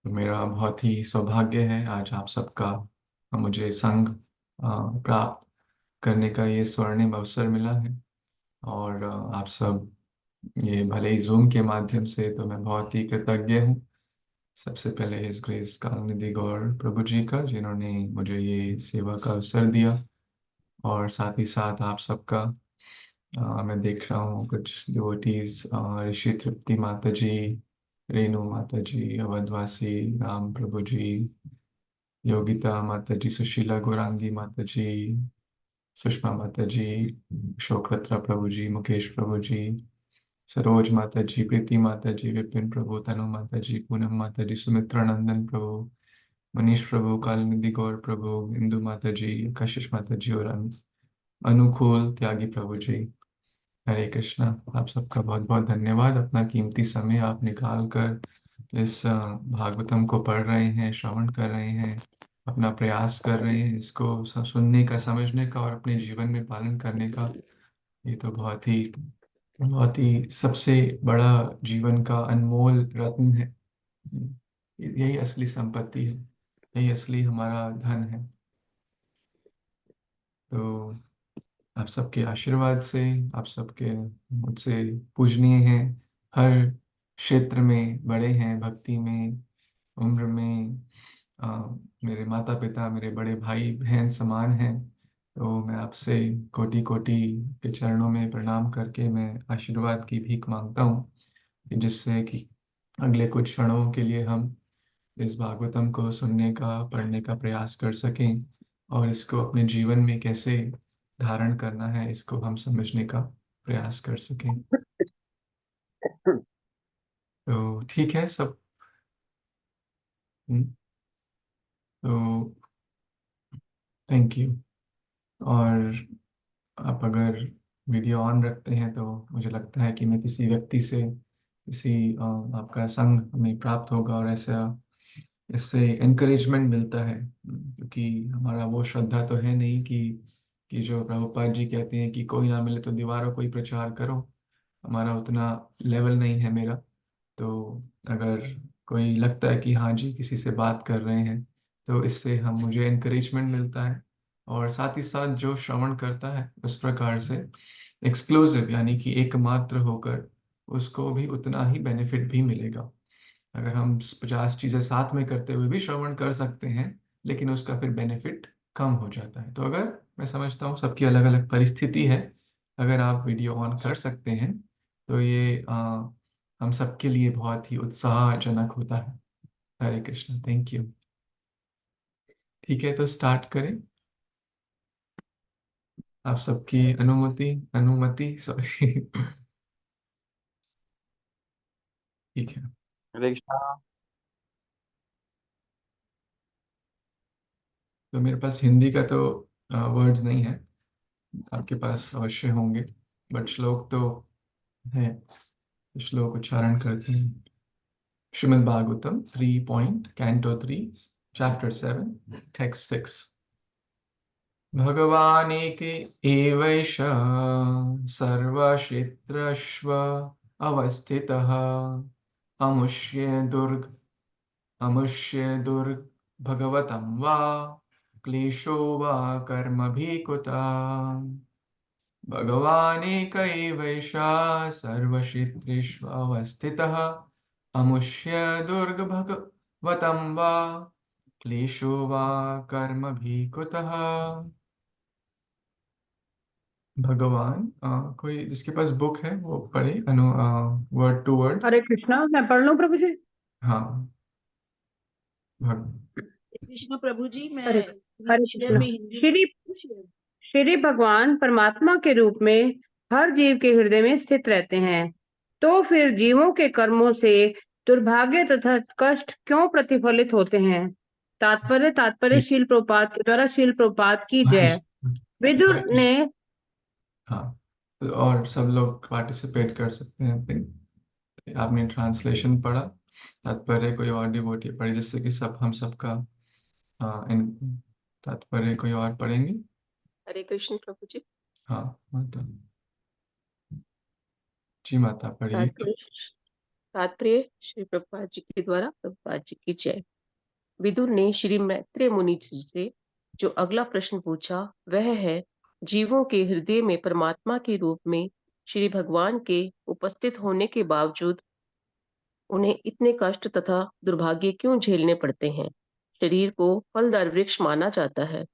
तो मेरा बहुत ही सौभाग्य है आज आप सबका मुझे संग प्राप्त करने का ये स्वर्णिम अवसर मिला है। और आप सब ये भले ही जूम के माध्यम से, तो मैं बहुत ही कृतज्ञ हूँ। सबसे पहले इस ग्रेस कालनिधि गौर प्रभु जी का, जिन्होंने मुझे ये सेवा का अवसर दिया। और साथ ही साथ आप सबका मैं देख रहा हूँ कुछ डिवोटीज, ऋषि तृप्ति माता जी, रेणु माता जी, अवधवासी राम प्रभु जी, योगिता माता जी, सुशीला गौरांगी माता जी, सुषमा माता जी, शोकरत्रा प्रभु जी, मुकेश प्रभु जी, सरोज माता जी, प्रीति माता जी, विपिन प्रभु, तनु माता जी, पूनम माता जी, सुमित्रा नंदन प्रभु, मनीष प्रभु, कालनिधि गौर प्रभु, इंदु माता जी, कशिश माता जी और अनुकूल त्यागी प्रभु जी। हरे कृष्णा। आप सबका बहुत बहुत धन्यवाद। अपना कीमती समय आप निकाल कर इस भागवतम को पढ़ रहे हैं, श्रवण कर रहे हैं, अपना प्रयास कर रहे हैं इसको सुनने का, समझने का और अपने जीवन में पालन करने का। ये तो बहुत ही सबसे बड़ा जीवन का अनमोल रत्न है। यही असली संपत्ति है, यही असली हमारा धन है। तो आप सबके आशीर्वाद से, आप सबके मुझसे पूजनीय हैं, हर क्षेत्र में बड़े हैं, भक्ति में, उम्र में, मेरे माता पिता, मेरे बड़े भाई बहन समान हैं। तो मैं आपसे कोटि कोटि के चरणों में प्रणाम करके मैं आशीर्वाद की भीख मांगता हूँ कि जिससे कि अगले कुछ क्षणों के लिए हम इस भागवतम को सुनने का, पढ़ने का प्रयास कर सकें और इसको अपने जीवन में कैसे धारण करना है इसको हम समझने का प्रयास कर सकें। तो ठीक है सब। तो थैंक यू। और आप अगर वीडियो ऑन रखते हैं तो मुझे लगता है कि मैं किसी व्यक्ति से, आपका संग हमें प्राप्त होगा और ऐसा, इससे एनकरेजमेंट मिलता है। क्योंकि हमारा वो श्रद्धा तो है नहीं कि जो प्रभुपाद जी कहते हैं कि कोई ना मिले तो दीवारों को ही प्रचार करो। हमारा उतना लेवल नहीं है मेरा। तो अगर कोई लगता है कि हाँ जी किसी से बात कर रहे हैं, तो इससे हम मुझे एनकरेजमेंट मिलता है। और साथ ही साथ जो श्रवण करता है उस प्रकार से एक्सक्लूसिव, यानी कि एकमात्र होकर, उसको भी उतना ही बेनिफिट भी मिलेगा। अगर हम 50 चीजें साथ में करते हुए भी श्रवण कर सकते हैं, लेकिन उसका फिर बेनिफिट कम हो जाता है। तो अगर, मैं समझता हूँ सबकी अलग अलग परिस्थिति है, अगर आप वीडियो ऑन कर सकते हैं तो ये हम सबके लिए बहुत ही उत्साहजनक होता है। हरे कृष्ण। Thank you. ठीक है, तो स्टार्ट करें। आप सबकी अनुमति अनुमति सॉरी ठीक है। हरे कृष्णा। तो मेरे पास हिंदी का तो वर्ड्स नहीं है, आपके पास अवश्य होंगे, बट श्लोक तो है। श्लोक उच्चारण करते हैं। Shrimad Bhagavatam 3 point canto 3 chapter 7 text 6। भगवानेक एवैष सर्वक्षेत्रस्व अवस्थितः अमुष्य दुर्ग भगवतं वा क्लेशो वा कर्मभिः कुतः। भगवानेक एवैष सर्वक्षेत्रेषु अवस्थितः अमुष्य दुर्ग भगवतं वा क्लेशो वा कर्मभिः कुतः। भगवान, कोई जिसके पास बुक है वो पढ़े, वर्ड टू वर्ड। हरे कृष्णा। मैं पढ़ लूं प्रभु जी? हाँ। भग कृष्ण प्रभु जी, मैं हरे हरे शेयर कृष्णा। में हिंदी श्री श्री भगवान परमात्मा के रूप में हर जीव के हृदय में स्थित रहते हैं। तो फिर जीवों के कर्मों से दुर्भाग्य तथा कष्ट क्यों प्रतिफलित होते हैं? तात्पर्य शील प्रपात के द्वारा शील प्रपात की जय। विदुर हरे- ने हाँ, तो और सब लोग पार्टिसिपेट कर सकते हैं। आपने ट्रांसलेशन पढ़ा, तात्पर्य कोई और डिवोटी पढ़े, जिससे कि सब हम सबका इन तात्पर्य कोई और पढ़ेंगे। हरे कृष्ण प्रभु जी। हाँ माता जी, माता पढ़िए। तात्पर्य श्री प्रभुपाद जी के द्वारा, प्रभुपाद जी की जय। विदुर ने श्री मैत्रेय मुनि जी से जो अगला प्रश्न पूछा वह है, जीवों के हृदय में परमात्मा के रूप में श्री भगवान के उपस्थित होने के बावजूद उन्हें इतने कष्ट तथा दुर्भाग्य क्यों झेलने पड़ते हैं। शरीर को फलदार वृक्ष माना जाता है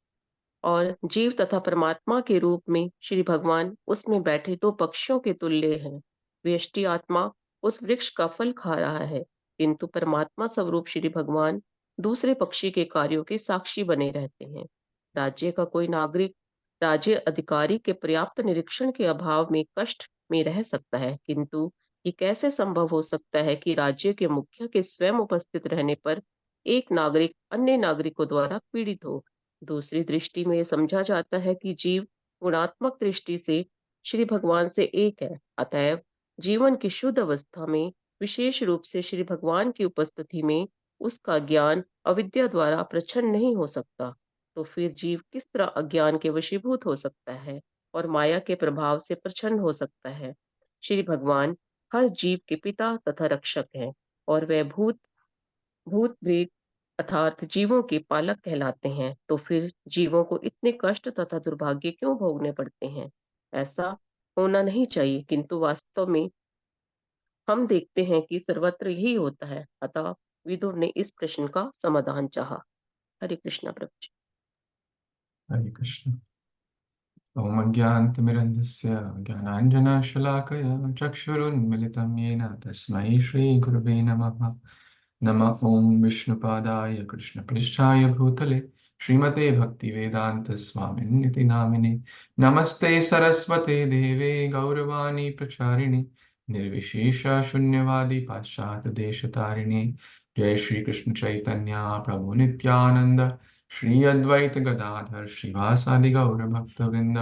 और जीव तथा परमात्मा के रूप में श्री भगवान उसमें बैठे दो पक्षियों के तुल्य हैं। व्यष्टि आत्मा उस वृक्ष का फल खा रहा है, किंतु परमात्मा स्वरूप श्री भगवान दूसरे पक्षी के कार्यों के साक्षी बने रहते हैं। राज्य का कोई नागरिक राज्य अधिकारी के पर्याप्त निरीक्षण के अभाव में कष्ट में रह सकता है, किंतु ये कैसे संभव हो सकता है कि राज्य के मुखिया के स्वयं उपस्थित रहने पर एक नागरिक अन्य नागरिकों द्वारा पीड़ित हो। दूसरी दृष्टि में यह समझा जाता है कि जीव गुणात्मक दृष्टि से श्री भगवान से एक है, अतएव जीवन की शुद्ध अवस्था में विशेष रूप से श्री भगवान की उपस्थिति में उसका ज्ञान अविद्या द्वारा प्रच्छन्न नहीं हो सकता। तो फिर जीव किस तरह अज्ञान के वशीभूत हो सकता है और माया के प्रभाव से प्रच्छन्न हो सकता है। श्री भगवान हर जीव के पिता तथा रक्षक हैं और वह भूत भूत प्रेत अर्थात जीवों के पालक कहलाते हैं। तो फिर जीवों को इतने कष्ट तथा दुर्भाग्य क्यों भोगने पड़ते हैं। ऐसा होना नहीं चाहिए, किंतु वास्तव में हम देखते हैं कि सर्वत्र यही होता है। अतः विदुर ने इस प्रश्न का समाधान चाहा। हरे कृष्णा प्रभु जी। हरे कृष्ण। ओम अज्ञानतिमिरन्धस्य ज्ञानाञ्जनशलाकया चक्षुरुन्मिलितं येन तस्मै श्रीगुरवे नमः। नमः ओं विष्णुपादाय कृष्णपृष्ठाय भूतले श्रीमते भक्तिवेदांत स्वामिन्निति नामिने। नमस्ते सरस्वते देवे गौरवाणी प्रचारिणे निर्विशेष शून्यवादी पाश्चात्य देशतारिणे। जय श्री कृष्ण चैतन्य प्रभु नित्यानंद श्री अद्वैत गदाधर श्रीवासादि गौर भक्तवृंद।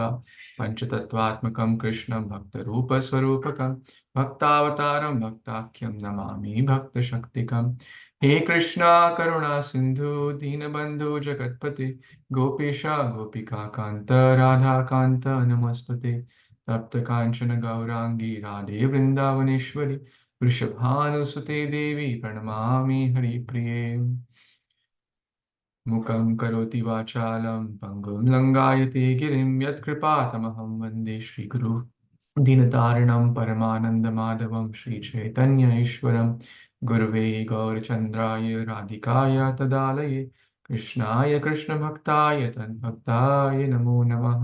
पंचतत्वात्मकं कृष्णं भक्त स्वरूपकं भक्तावतारं भक्ताख्यं नमामि भक्तशक्तिकम्। हे कृष्णा करुणा सिंधु दीनबंधु जगतपते गोपीशा गोपिका कांत राधा कांत नमस्तुते। तप्त कांचन गौरांगी राधे वृंदावनेश्वरी वृषभानुसुते देवी प्रणमामि हरिप्रिये। मुखं करोति वाचालं पङ्गुं लङ्घयते गिरिं यत्कृपातमहं वन्दे श्रीगुरुं दीनतारिणं परमानन्दमाधवं श्रीचैतन्य ईश्वरं। गुरुवे गौरचन्द्राय राधिकाय तदालये कृष्णाय कृष्णभक्ताय तद्भक्ताय नमो नमः।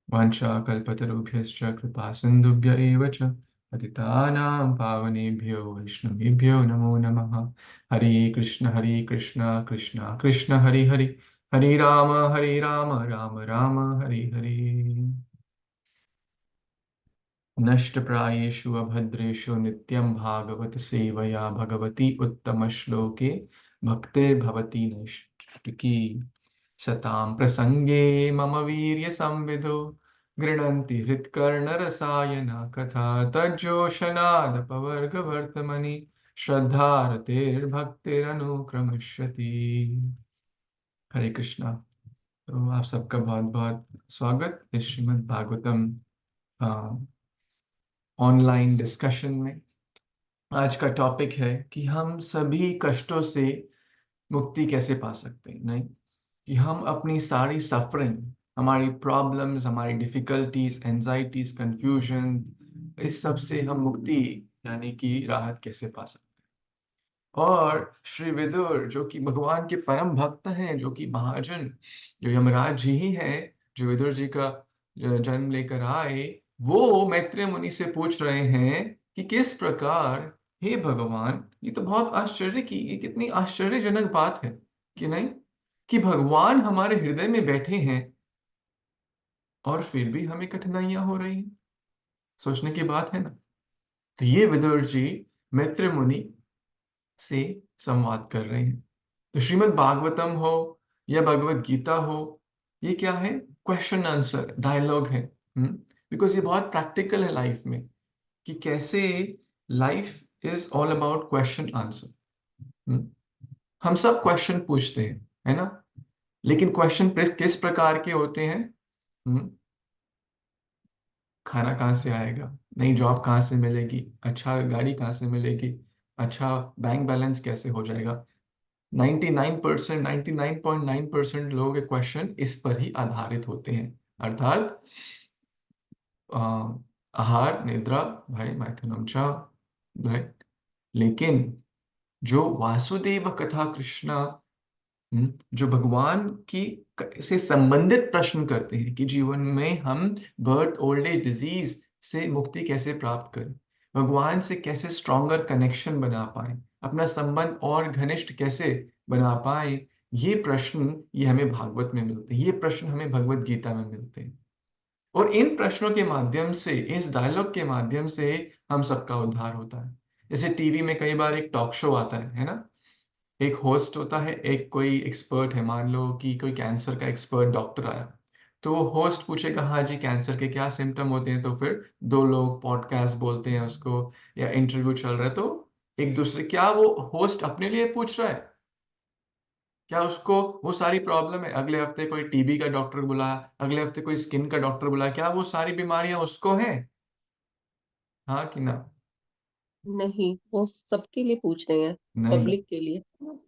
वाञ्छाकल्पतरुभ्यश्च कृपा सिन्धुभ्य एव च पतितानां पावनेभ्यो वैष्णवेभ्यो नमो नमः। हरे कृष्ण कृष्ण कृष्ण हरे हरे हरे राम राम राम हरे हरे। नष्टप्रायेषु अभद्रेषु नित्यं भागवत सेवया भगवती उत्तमश्लोके भक्तिर्भवति नैष्ठिकी। सतां प्रसङ्गे मम वीर्यसंविदो गृह्णन्ति हृत्कर्णरसायन कथा तज्जोषनादपवर्गवर्तमनि श्रद्धारतेर्भक्तिरनुक्रमश्यति। हरे कृष्णा। तो आप सबका बहुत बहुत स्वागत इस श्रीमद् भागवतम ऑनलाइन डिस्कशन में। आज का टॉपिक है कि हम सभी कष्टों से मुक्ति कैसे पा सकते हैं। नहीं कि हम अपनी सारी सफरिंग, हमारी प्रॉब्लम्स, हमारी डिफिकल्टीज, एंजाइटीज, कंफ्यूजन, इस सब से हम मुक्ति यानी कि राहत कैसे पा सकते हैं। और श्री विदुर जो कि भगवान के परम भक्त हैं, जो कि महाजन, जो यमराज जी ही हैं, जो विदुर जी का जन्म लेकर आए, वो मैत्रेय मुनि से पूछ रहे हैं कि किस प्रकार, हे भगवान, ये तो बहुत आश्चर्य की, ये कितनी आश्चर्यजनक बात है कि नहीं, कि भगवान हमारे हृदय में बैठे हैं और फिर भी हमें कठिनाइयां हो रही हैं। सोचने की बात है ना। तो ये विदुर जी मैत्रेय मुनि से संवाद कर रहे हैं। तो श्रीमद् भागवतम हो या भगवत गीता हो, ये क्या है, क्वेश्चन आंसर डायलॉग है। बिकॉज ये बहुत प्रैक्टिकल है लाइफ में, कि कैसे life is all about question answer. हम सब क्वेश्चन पूछते हैं, है ना, लेकिन क्वेश्चन किस प्रकार के होते हैं। खाना कहाँ से आएगा, नई जॉब कहाँ से मिलेगी, अच्छा गाड़ी कहाँ से मिलेगी, अच्छा बैंक बैलेंस कैसे हो जाएगा। 99%, 99.9% लोगों के क्वेश्चन इस पर ही आधारित होते हैं, अर्थात अ, आहार निद्रा भाई मैथुनम च, राइट। लेकिन जो वासुदेव कथा कृष्णा, जो भगवान की से संबंधित प्रश्न करते हैं कि जीवन में हम बर्थ ओल्ड एज डिजीज से मुक्ति कैसे प्राप्त करें, भगवान से कैसे स्ट्रॉन्गर कनेक्शन बना पाए, अपना संबंध और घनिष्ठ कैसे बना पाए, ये प्रश्न ये हमें भागवत में मिलते हैं, ये प्रश्न हमें भगवत गीता में मिलते हैं। और इन प्रश्नों के माध्यम से, इस डायलॉग के माध्यम से हम सबका उद्धार होता है। जैसे टीवी में कई बार एक टॉक शो आता है ना, एक होस्ट होता है, एक कोई एक्सपर्ट है, मान लो कि कोई कैंसर का एक्सपर्ट डॉक्टर आया, तो वो होस्ट पूछेगा हाँ जी कैंसर के क्या सिम्टम होते हैं, तो फिर दो लोग पॉडकास्ट बोलते हैं उसको, या इंटरव्यू चल रहा है, तो एक दूसरे, क्या वो होस्ट अपने लिए पूछ रहा है, क्या उसको वो सारी प्रॉब्लम है, अगले हफ्ते कोई टीबी का डॉक्टर बुलाया, अगले हफ्ते कोई स्किन का डॉक्टर बुलाया, क्या वो सारी बीमारियां उसको हैं, हाँ कि ना? नहीं, वो सबके लिए पूछ रहे हैं, नहीं। पब्लिक के लिए।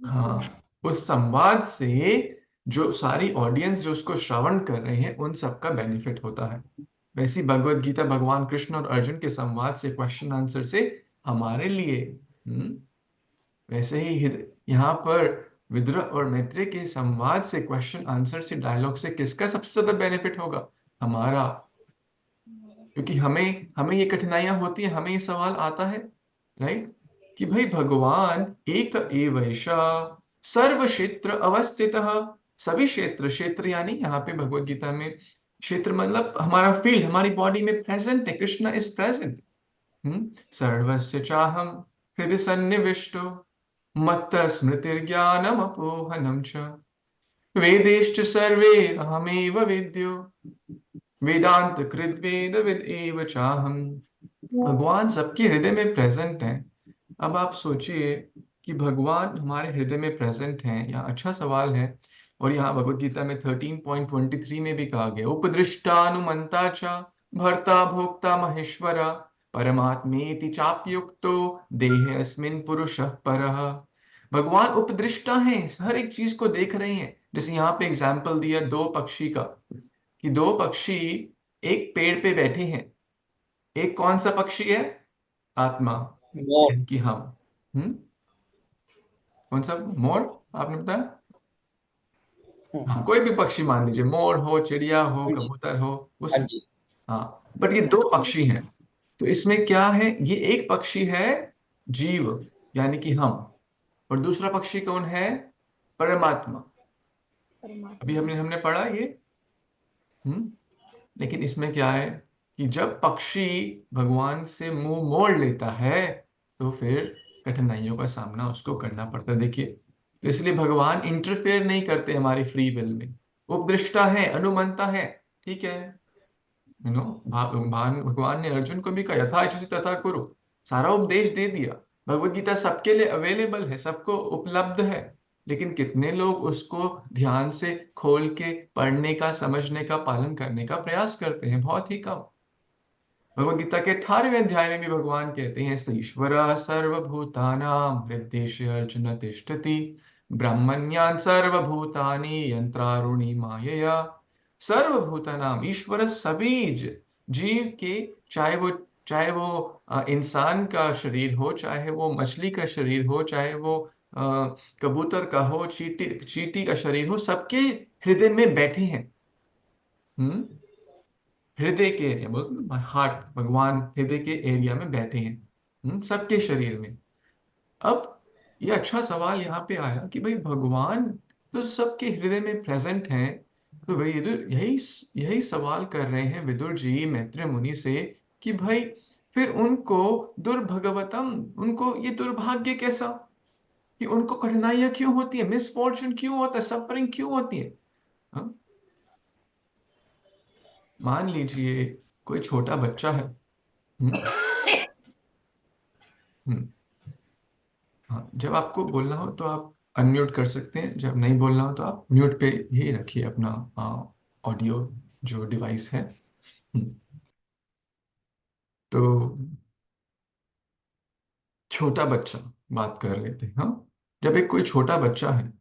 हाँ, उस संवाद से जो सारी ऑडियंस जो उसको श्रवण कर रहे हैं उन सबका बेनिफिट होता है। वैसी भगवत गीता भगवान कृष्ण और अर्जुन के संवाद से, क्वेश्चन आंसर से हमारे लिए, वैसे ही यहाँ पर विदुर और मैत्रेय के संवाद से, क्वेश्चन आंसर से, डायलॉग से किसका सबसे ज्यादा बेनिफिट होगा? हमारा। क्योंकि हमें हमें ये कठिनाइयां होती है, हमें ये सवाल आता है, राइट, कि भाई भगवान एक एवैषा सर्व क्षेत्र अवस्थितः, सभी क्षेत्र, क्षेत्र यानी यहाँ पे भगवत गीता में क्षेत्र मतलब हमारा फील्ड, हमारी बॉडी में प्रेजेंट है, कृष्णा इज प्रेजेंट। सर्वस्य चाहम हृदय सन्निविष्टो मत्त स्मृतिर्ज्ञानम अपोहनम च वेदेश्च सर्वे अहमेव विद्यो वेदांत कृत वेद विद एव चाहम। भगवान सबके हृदय में प्रेजेंट हैं। अब आप सोचिए कि भगवान हमारे हृदय में प्रेजेंट हैं, यहाँ अच्छा सवाल है। और यहाँ भगवत गीता में 13.23 में भी कहा गया, उपदृष्टानुमंता च भर्ता भोक्ता महेश्वरा परमात्मेति चाप्युक्तो देहे अस्मिन् पुरुषः परः। भगवान उपदृष्टा हैं, हर एक चीज को देख रहे हैं। जैसे यहाँ पे एग्जाम्पल दिया दो पक्षी का, कि दो पक्षी एक पेड़ पे बैठे हैं, एक कौन सा पक्षी है? आत्मा, मोर। यानी कि हम। हम्म कौन सा? मोर, आपने बताया? हाँ, कोई भी पक्षी मान लीजिए, मोर हो, चिड़िया हो, हाँ जी। कबूतर हो, उस, हाँ जी। हाँ, बट ये दो पक्षी हैं। तो इसमें क्या है, ये एक पक्षी है जीव, यानी कि हम, और दूसरा पक्षी कौन है? परमात्मा। अभी हमने हमने पढ़ा ये। हम्म लेकिन इसमें क्या है कि जब पक्षी भगवान से मुंह मोड़ लेता है, तो फिर कठिनाइयों का सामना उसको करना पड़ता है। देखिए, तो इसलिए भगवान इंटरफेयर नहीं करते हमारी फ्री विल में, उपदृष्टा है, अनुमंता है, ठीक है। भगवान ने अर्जुन को भी कहा, यथा इच्छसि तथा कुरु, सारा उपदेश दे दिया। भगवत गीता सबके लिए अवेलेबल है, सबको उपलब्ध है, लेकिन कितने लोग उसको ध्यान से खोल के पढ़ने का, समझने का, पालन करने का प्रयास करते हैं? बहुत ही कम। भगवत गीता के 18वें अध्याय में भी भगवान कहते हैं, स ईश्वर सर्वभूतानां हृद्देश अर्जुन तिष्ठति ब्रह्मण्यान सर्वभूतानि यंत्रारुणि मायया। सर्वभूतानाम, ईश्वर सभी जीव के, चाहे वो इंसान का शरीर हो, चाहे वो मछली का शरीर हो, चाहे वो कबूतर का हो, चींटी चींटी का शरीर हो, सबके हृदय में बैठे हैं। हम्म हृदय के एरिया, बोल हार्ट, भगवान हृदय के एरिया में बैठे हैं, सबके शरीर में। अब ये अच्छा सवाल यहाँ पे आया कि भाई भगवान तो सबके हृदय में प्रेजेंट हैं, तो भाई विदुर यही यही सवाल कर रहे हैं विदुर जी मैत्रेय मुनि से, कि भाई फिर उनको दुर्भगवतम, उनको ये दुर्भाग्य कैसा, कि उनको कठिनाइयां क्यों होती है, मिसफॉर्चून क्यों होता है, सफरिंग क्यों होती है? हाँ? मान लीजिए कोई छोटा बच्चा है। हम्म हम्म हाँ, जब आपको बोलना हो तो आप अनम्यूट कर सकते हैं, जब नहीं बोलना हो तो आप म्यूट पे ही रखिए अपना ऑडियो जो डिवाइस है। हम्म, तो छोटा बच्चा बात कर रहे थे हम। जब एक कोई छोटा बच्चा है,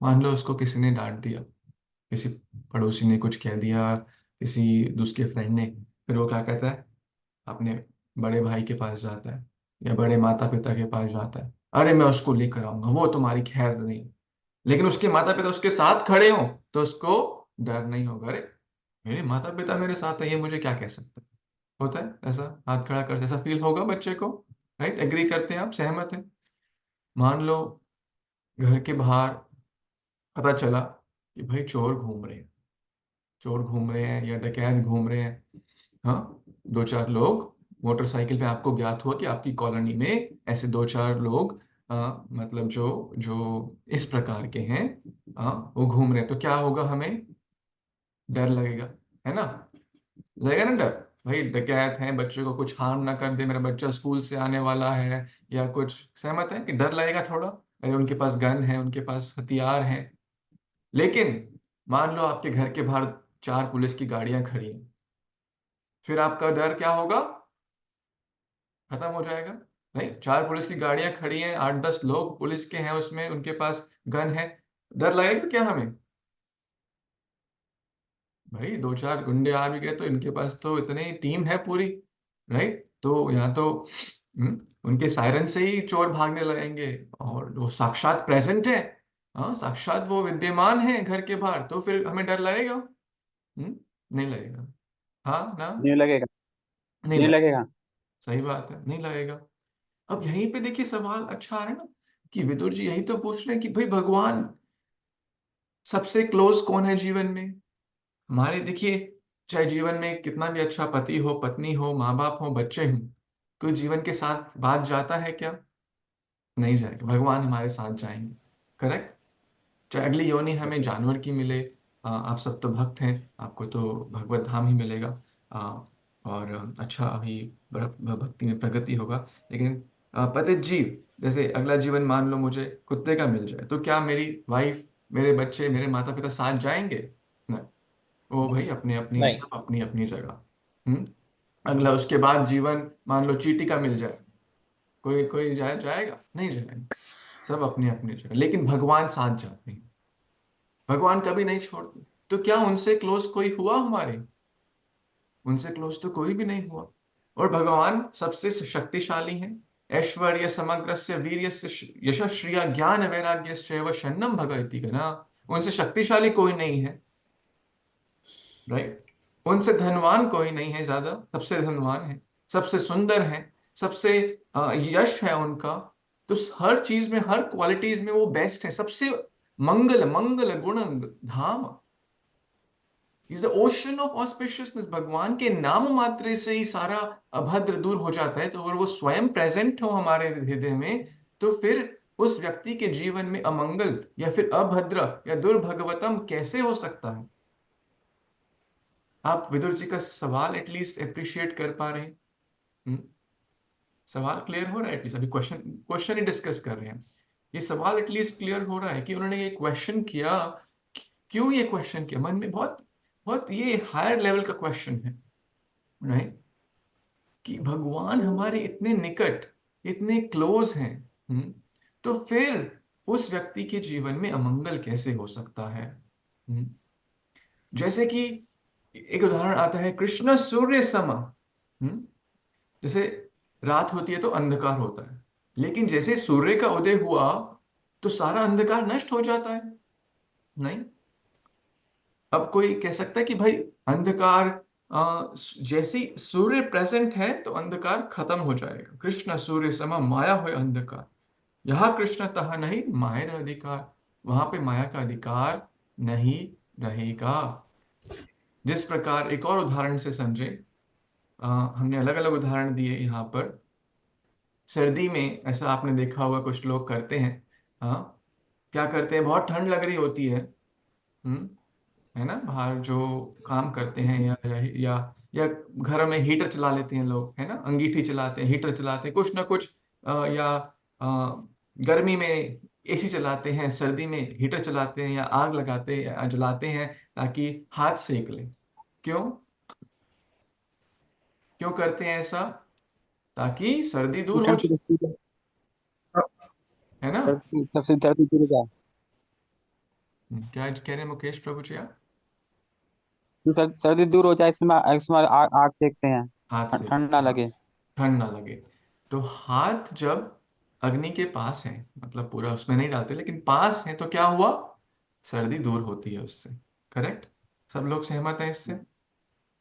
मान लो उसको किसी ने डांट दिया, किसी पड़ोसी ने कुछ कह दिया, किसी दूसरे फ्रेंड ने, फिर वो क्या कहता है? अपने बड़े भाई के पास जाता है या बड़े माता पिता के पास जाता है, अरे मैं उसको लेकर आऊंगा, वो तुम्हारी खैर नहीं। लेकिन उसके माता पिता उसके साथ खड़े हो तो उसको डर नहीं होगा। अरे मेरे माता पिता मेरे साथ है, ये मुझे क्या कह सकते हैं? होता है ऐसा, हाथ खड़ा कर ऐसा फील होगा बच्चे को। राइट, एग्री करते हैं आप, सहमत हैं? मान लो घर के बाहर पता चला कि भाई चोर घूम रहे हैं, चोर घूम रहे हैं या डकैत घूम रहे हैं। हाँ, दो चार लोग मोटरसाइकिल पे, आपको ज्ञात हुआ कि आपकी कॉलोनी में ऐसे दो चार लोग मतलब जो जो इस प्रकार के हैं, वो घूम रहे हैं, तो क्या होगा? हमें डर लगेगा, है ना? लगेगा ना डर। भाई डकैत हैं, बच्चे को कुछ हार्म ना कर दे, मेरा बच्चा स्कूल से आने वाला है या कुछ। सहमत है कि डर लगेगा थोड़ा? अरे उनके पास गन है, उनके पास हथियार हैं। लेकिन मान लो आपके घर के बाहर चार पुलिस की गाड़ियां खड़ी हैं, फिर आपका डर क्या होगा? खत्म हो जाएगा। नहीं, चार पुलिस की गाड़ियां खड़ी हैं, 8-10 लोग पुलिस के हैं उसमें, उनके पास गन है, डर लगेगा क्या हमें? भाई दो चार गुंडे आ भी गए तो इनके पास तो इतनी टीम है पूरी। राइट, तो यहाँ तो उनके सायरन से ही चोर भागने लगेंगे, और वो साक्षात प्रेजेंट है। हाँ, साक्षात वो विद्यमान है घर के बाहर, तो फिर हमें डर लगेगा? नहीं लगेगा। हाँ ना? नहीं लगेगा। नहीं नहीं लगेगा। लगेगा। सही बात है, नहीं लगेगा। अब यहीं पे देखिए सवाल अच्छा आ रहा है ना, कि विदुर जी यही तो पूछ रहे हैं कि भाई भगवान सबसे क्लोज कौन है जीवन में हमारे? देखिए, चाहे जीवन में कितना भी अच्छा पति हो, पत्नी हो, माँ बाप हो, बच्चे हों, कोई जीवन के साथ बात जाता है क्या? नहीं जाएगा। भगवान हमारे साथ जाएंगे। करेक्ट। चाहे अगली योनि हमें जानवर की मिले, आप सब तो भक्त हैं, आपको तो भगवत धाम ही मिलेगा, और अच्छा ही भक्ति में प्रगति होगा। लेकिन पतित जीव, जैसे अगला जीवन मान लो मुझे कुत्ते का मिल जाए, तो क्या मेरी वाइफ, मेरे बच्चे, मेरे माता पिता साथ जाएंगे? नहीं, वो भाई अपने अपनी, नहीं। सब अपनी अपनी जगह। हम्म। अगला उसके बाद जीवन मान लो चींटी का मिल जाए, कोई कोई जाएगा? नहीं जाएगा। सब अपनी अपनी जगह, लेकिन भगवान साथ जाते हैं, भगवान कभी नहीं छोड़ते। तो क्या उनसे क्लोज कोई हुआ हमारे? उनसे क्लोज तो कोई भी नहीं हुआ। और भगवान सबसे शक्तिशाली हैं। ऐश्वर्य समग्रस्य वीर्यस्य यशश्रिया ज्ञान वैराग्यश्चैव शरणं भगवति गणा। उनसे शक्तिशाली कोई नहीं है। राइट, उनसे धनवान कोई नहीं है, ज्यादा सबसे धनवान है, सबसे सुंदर है, सबसे यश है उनका। तो हर चीज में, हर क्वालिटीज में वो बेस्ट है, सबसे मंगल मंगल गुण धाम। Is the ocean of auspiciousness. भगवान के नाम मात्र से ही सारा अभद्र दूर हो जाता है। तो अगर वो स्वयं प्रेजेंट हो हमारे हृदय में, तो फिर उस व्यक्ति के जीवन में अमंगल या फिर अभद्र या दुर्भगवतम कैसे हो सकता है? आप विदुर जी का सवाल एटलीस्ट अप्रिशिएट कर पा रहे हैं? हम्म? सवाल क्लियर हो रहा है एटलीस्ट? अभी क्वेश्चन क्वेश्चन ही डिस्कस कर रहे हैं। ये सवाल एटलीस्ट क्लियर हो रहा है कि उन्होंने ये क्वेश्चन किया। क्यों ये क्वेश्चन किया? मन में बहुत बहुत ये हायर लेवल का क्वेश्चन है। राइट, कि भगवान हमारे इतने निकट, इतने क्लोज हैं, तो फिर उस व्यक्ति के जीवन में अमंगल कैसे हो सकता है? हम्म? जैसे कि एक उदाहरण आता है, कृष्ण सूर्य सम। जैसे रात होती है तो अंधकार होता है, लेकिन जैसे सूर्य का उदय हुआ तो सारा अंधकार नष्ट हो जाता है। नहीं, अब कोई कह सकता है कि भाई अंधकार, जैसे ही सूर्य प्रेजेंट है तो अंधकार खत्म हो जाएगा। कृष्ण सूर्य सम माया हो अंधकार, यहाँ कृष्ण तह नहीं माया अधिकार। वहां पे माया का अधिकार नहीं रहेगा। जिस प्रकार, एक और उदाहरण से समझे, हमने अलग अलग उदाहरण दिए यहाँ पर। सर्दी में ऐसा आपने देखा होगा, कुछ लोग करते हैं। हाँ, क्या करते हैं? बहुत ठंड लग रही होती है, हम्म, है ना, बाहर जो काम करते हैं, या घर में हीटर चला लेते हैं लोग, है ना, अंगीठी चलाते हैं, हीटर चलाते हैं, कुछ ना कुछ, या गर्मी में एसी चलाते हैं, सर्दी में हीटर चलाते हैं, या आग लगाते हैं या जलाते हैं ताकि हाथ सेक ले। क्यों? क्यों करते हैं ऐसा? ताकि सर्दी दूर हो कौन सी जाए, वस्तु है? है ना? सबसे धरती दूर का क्या कह रहे हैं मुकेश प्रभु जी आप? सर्दी दूर हो जाए, इसमें आग आग सेकते हैं, हाथ से, ठंड ना हाँ, लगे। ठंड ना लगे। तो हाथ जब अग्नि के पास है, मतलब पूरा उसमें नहीं डालते लेकिन पास है, तो क्या हुआ? सर्दी दूर होती है उससे। करेक्ट? सब लोग सहमत हैं इससे?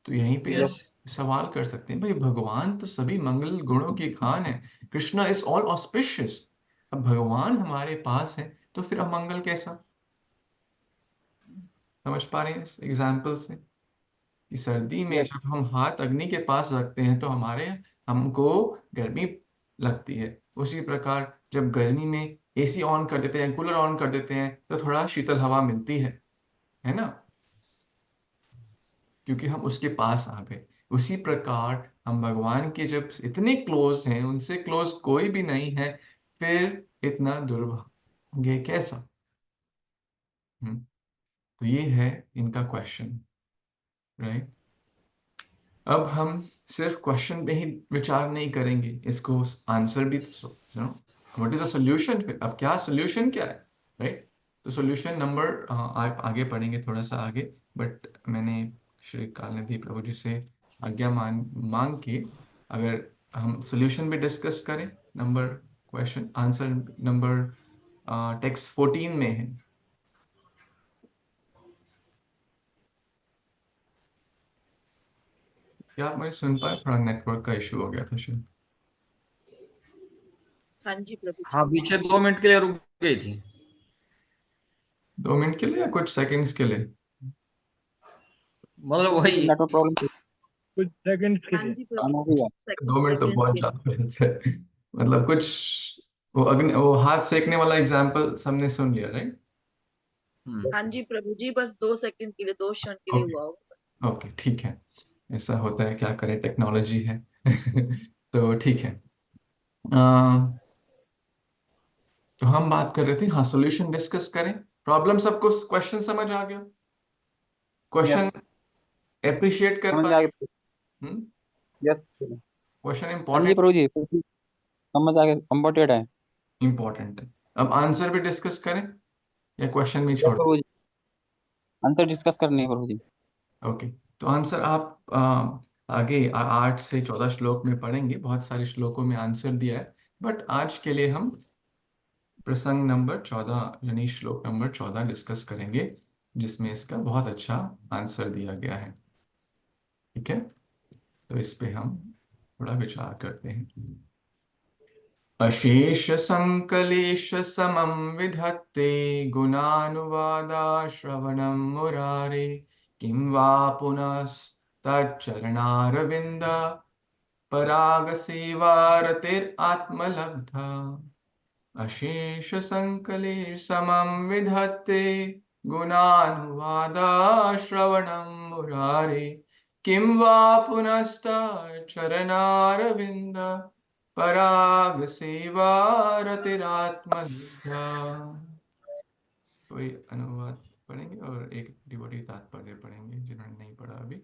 तो यहीं पे यस। आप सवाल कर सकते हैं, भाई भगवान तो सभी मंगल गुणों की खान है, कृष्णा इज ऑल ऑस्पिशियस। अब भगवान हमारे पास है तो फिर अमंगल कैसा? समझ पा रहे हैं इस एग्जाम्पल से कि सर्दी में यस। जब हम हाथ अग्नि के पास रखते हैं तो हमारे हमको गर्मी लगती है। उसी प्रकार जब गर्मी में एसी ऑन कर देते हैं, कूलर ऑन कर देते हैं, तो थोड़ा शीतल हवा मिलती है ना? क्योंकि हम उसके पास आ गए। उसी प्रकार हम भगवान के जब इतने क्लोज हैं, उनसे क्लोज कोई भी नहीं है, फिर इतना दुर्भाग्य कैसा? हम्म, तो ये है इनका क्वेश्चन, राइट? अब हम सिर्फ क्वेश्चन पे ही विचार नहीं करेंगे, इसको आंसर भी सुनो। What is the solution? फिर अब क्या सोल्यूशन क्या है, राइट? तो सोल्यूशन नंबर आगे पढ़ेंगे थोड़ा सा आगे, बट मैंने श्री कालनिधि प्रभु जी से आज्ञा मांग के, अगर हम सोल्यूशन भी डिस्कस करें, number question answer number text 14 में है। क्या आप मुझे सुन पाए? थोड़ा नेटवर्क का इशू हो गया था शायद। हाँ जी प्रभु जी। हाँ, पीछे 2 मिनट के लिए रुक गई थी। 2 मिनट के लिए या कुछ सेकंड्स के लिए? मतलब वही। नेटवर्क प्रॉब्लम कुछ सेकंड्स के हाँ लिए। जी हो प्रभु, गया। 2 मिनट तो सेकंड्स बहुत के। ज्यादा है। मतलब कुछ वो हाथ सेकने वाला एग्जाम्पल सबने सुन लिया, राइट? हाँ जी प्रभु जी, बस 2 सेकंड के लिए, 2 क्षण के लिए ओके, हुआ होगा बस। ओके, ठीक है। ऐसा होता है, क्या करें, टेक्नोलॉजी है। तो ठीक है। तो हम बात कर रहे थे, हाँ, सॉल्यूशन डिस्कस करें। प्रॉब्लम सबको, क्वेश्चन समझ आ गया? Question yes. अप्रिशिएट कर समझ पा आ रहे? गया। हम्म। यस। क्वेश्चन हाँ जी इंपॉर्टेंट, प्रभु जी, समझ आ गया, इम्पोर्टेंट है। इंपॉर्टेंट है। अब आंसर भी डिस्कस करें या क्वेश्चन में यस छोड़? प्रभु जी, आंसर डिस्कस करनी है प्रभु जी। ओके। तो आंसर आप आगे 8 से 14 श्लोक में पढ़ेंगे, बहुत सारे श्लोकों में आंसर दिया है, बट आज के लिए हम प्रसंग नंबर 14 यानी श्लोक नंबर 14 डिस्कस करेंगे, जिसमें इसका बहुत अच्छा आंसर दिया गया है। ठीक है? तो इस पे हम थोड़ा विचार करते हैं। अशेष संकलेश समं विधत्ते गुणानुवादा श्रवणं मुरारे, किं वा पुनस्तच्चरणारविन्द परागसेवारतिरात्मलब्धा। अशेष संकलेश समं विधत्ते गुणानुवादा श्रवणं मुरारे, किं वा पुनस्तच्चरणारविन्द पराग सेवा रतिरात्मनिष्ठा। कोई अनुवाद पढ़ेंगे और एक डिवोटी तात्पर्य पढ़ेंगे जिन्होंने नहीं पढ़ा अभी।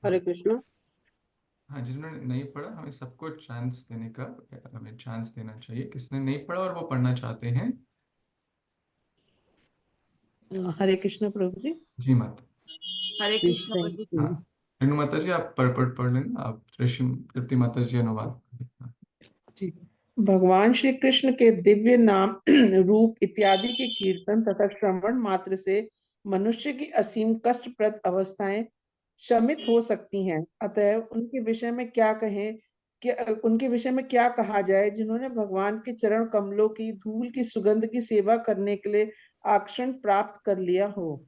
हरे कृष्ण। हाँ, जिन्होंने नहीं पढ़ा, हमें सबको चांस देने का, हमें चांस देना चाहिए। किसने नहीं पढ़ा और वो पढ़ना चाहते हैं? हरे कृष्ण प्रभु जी। जी मत। हरे प्लीज कृष्ण थैंक हाँ, प्रभु। यू। रेणु माता जी आप पढ़ लेना, आप तृप्ति माता जी अनुवाद कर देना। जी। भगवान श्री कृष्ण के दिव्य नाम रूप इत्यादि के कीर्तन तथा श्रवण मात्र से मनुष्य की असीम कष्टप्रद अवस्थाएं शमित हो सकती हैं। अतः उनके विषय में क्या कहें, कि उनके विषय में क्या कहा जाए जिन्होंने भगवान के चरण कमलों की धूल की सुगंध की सेवा करने के लिए आक्षण प्राप्त कर लिया हो।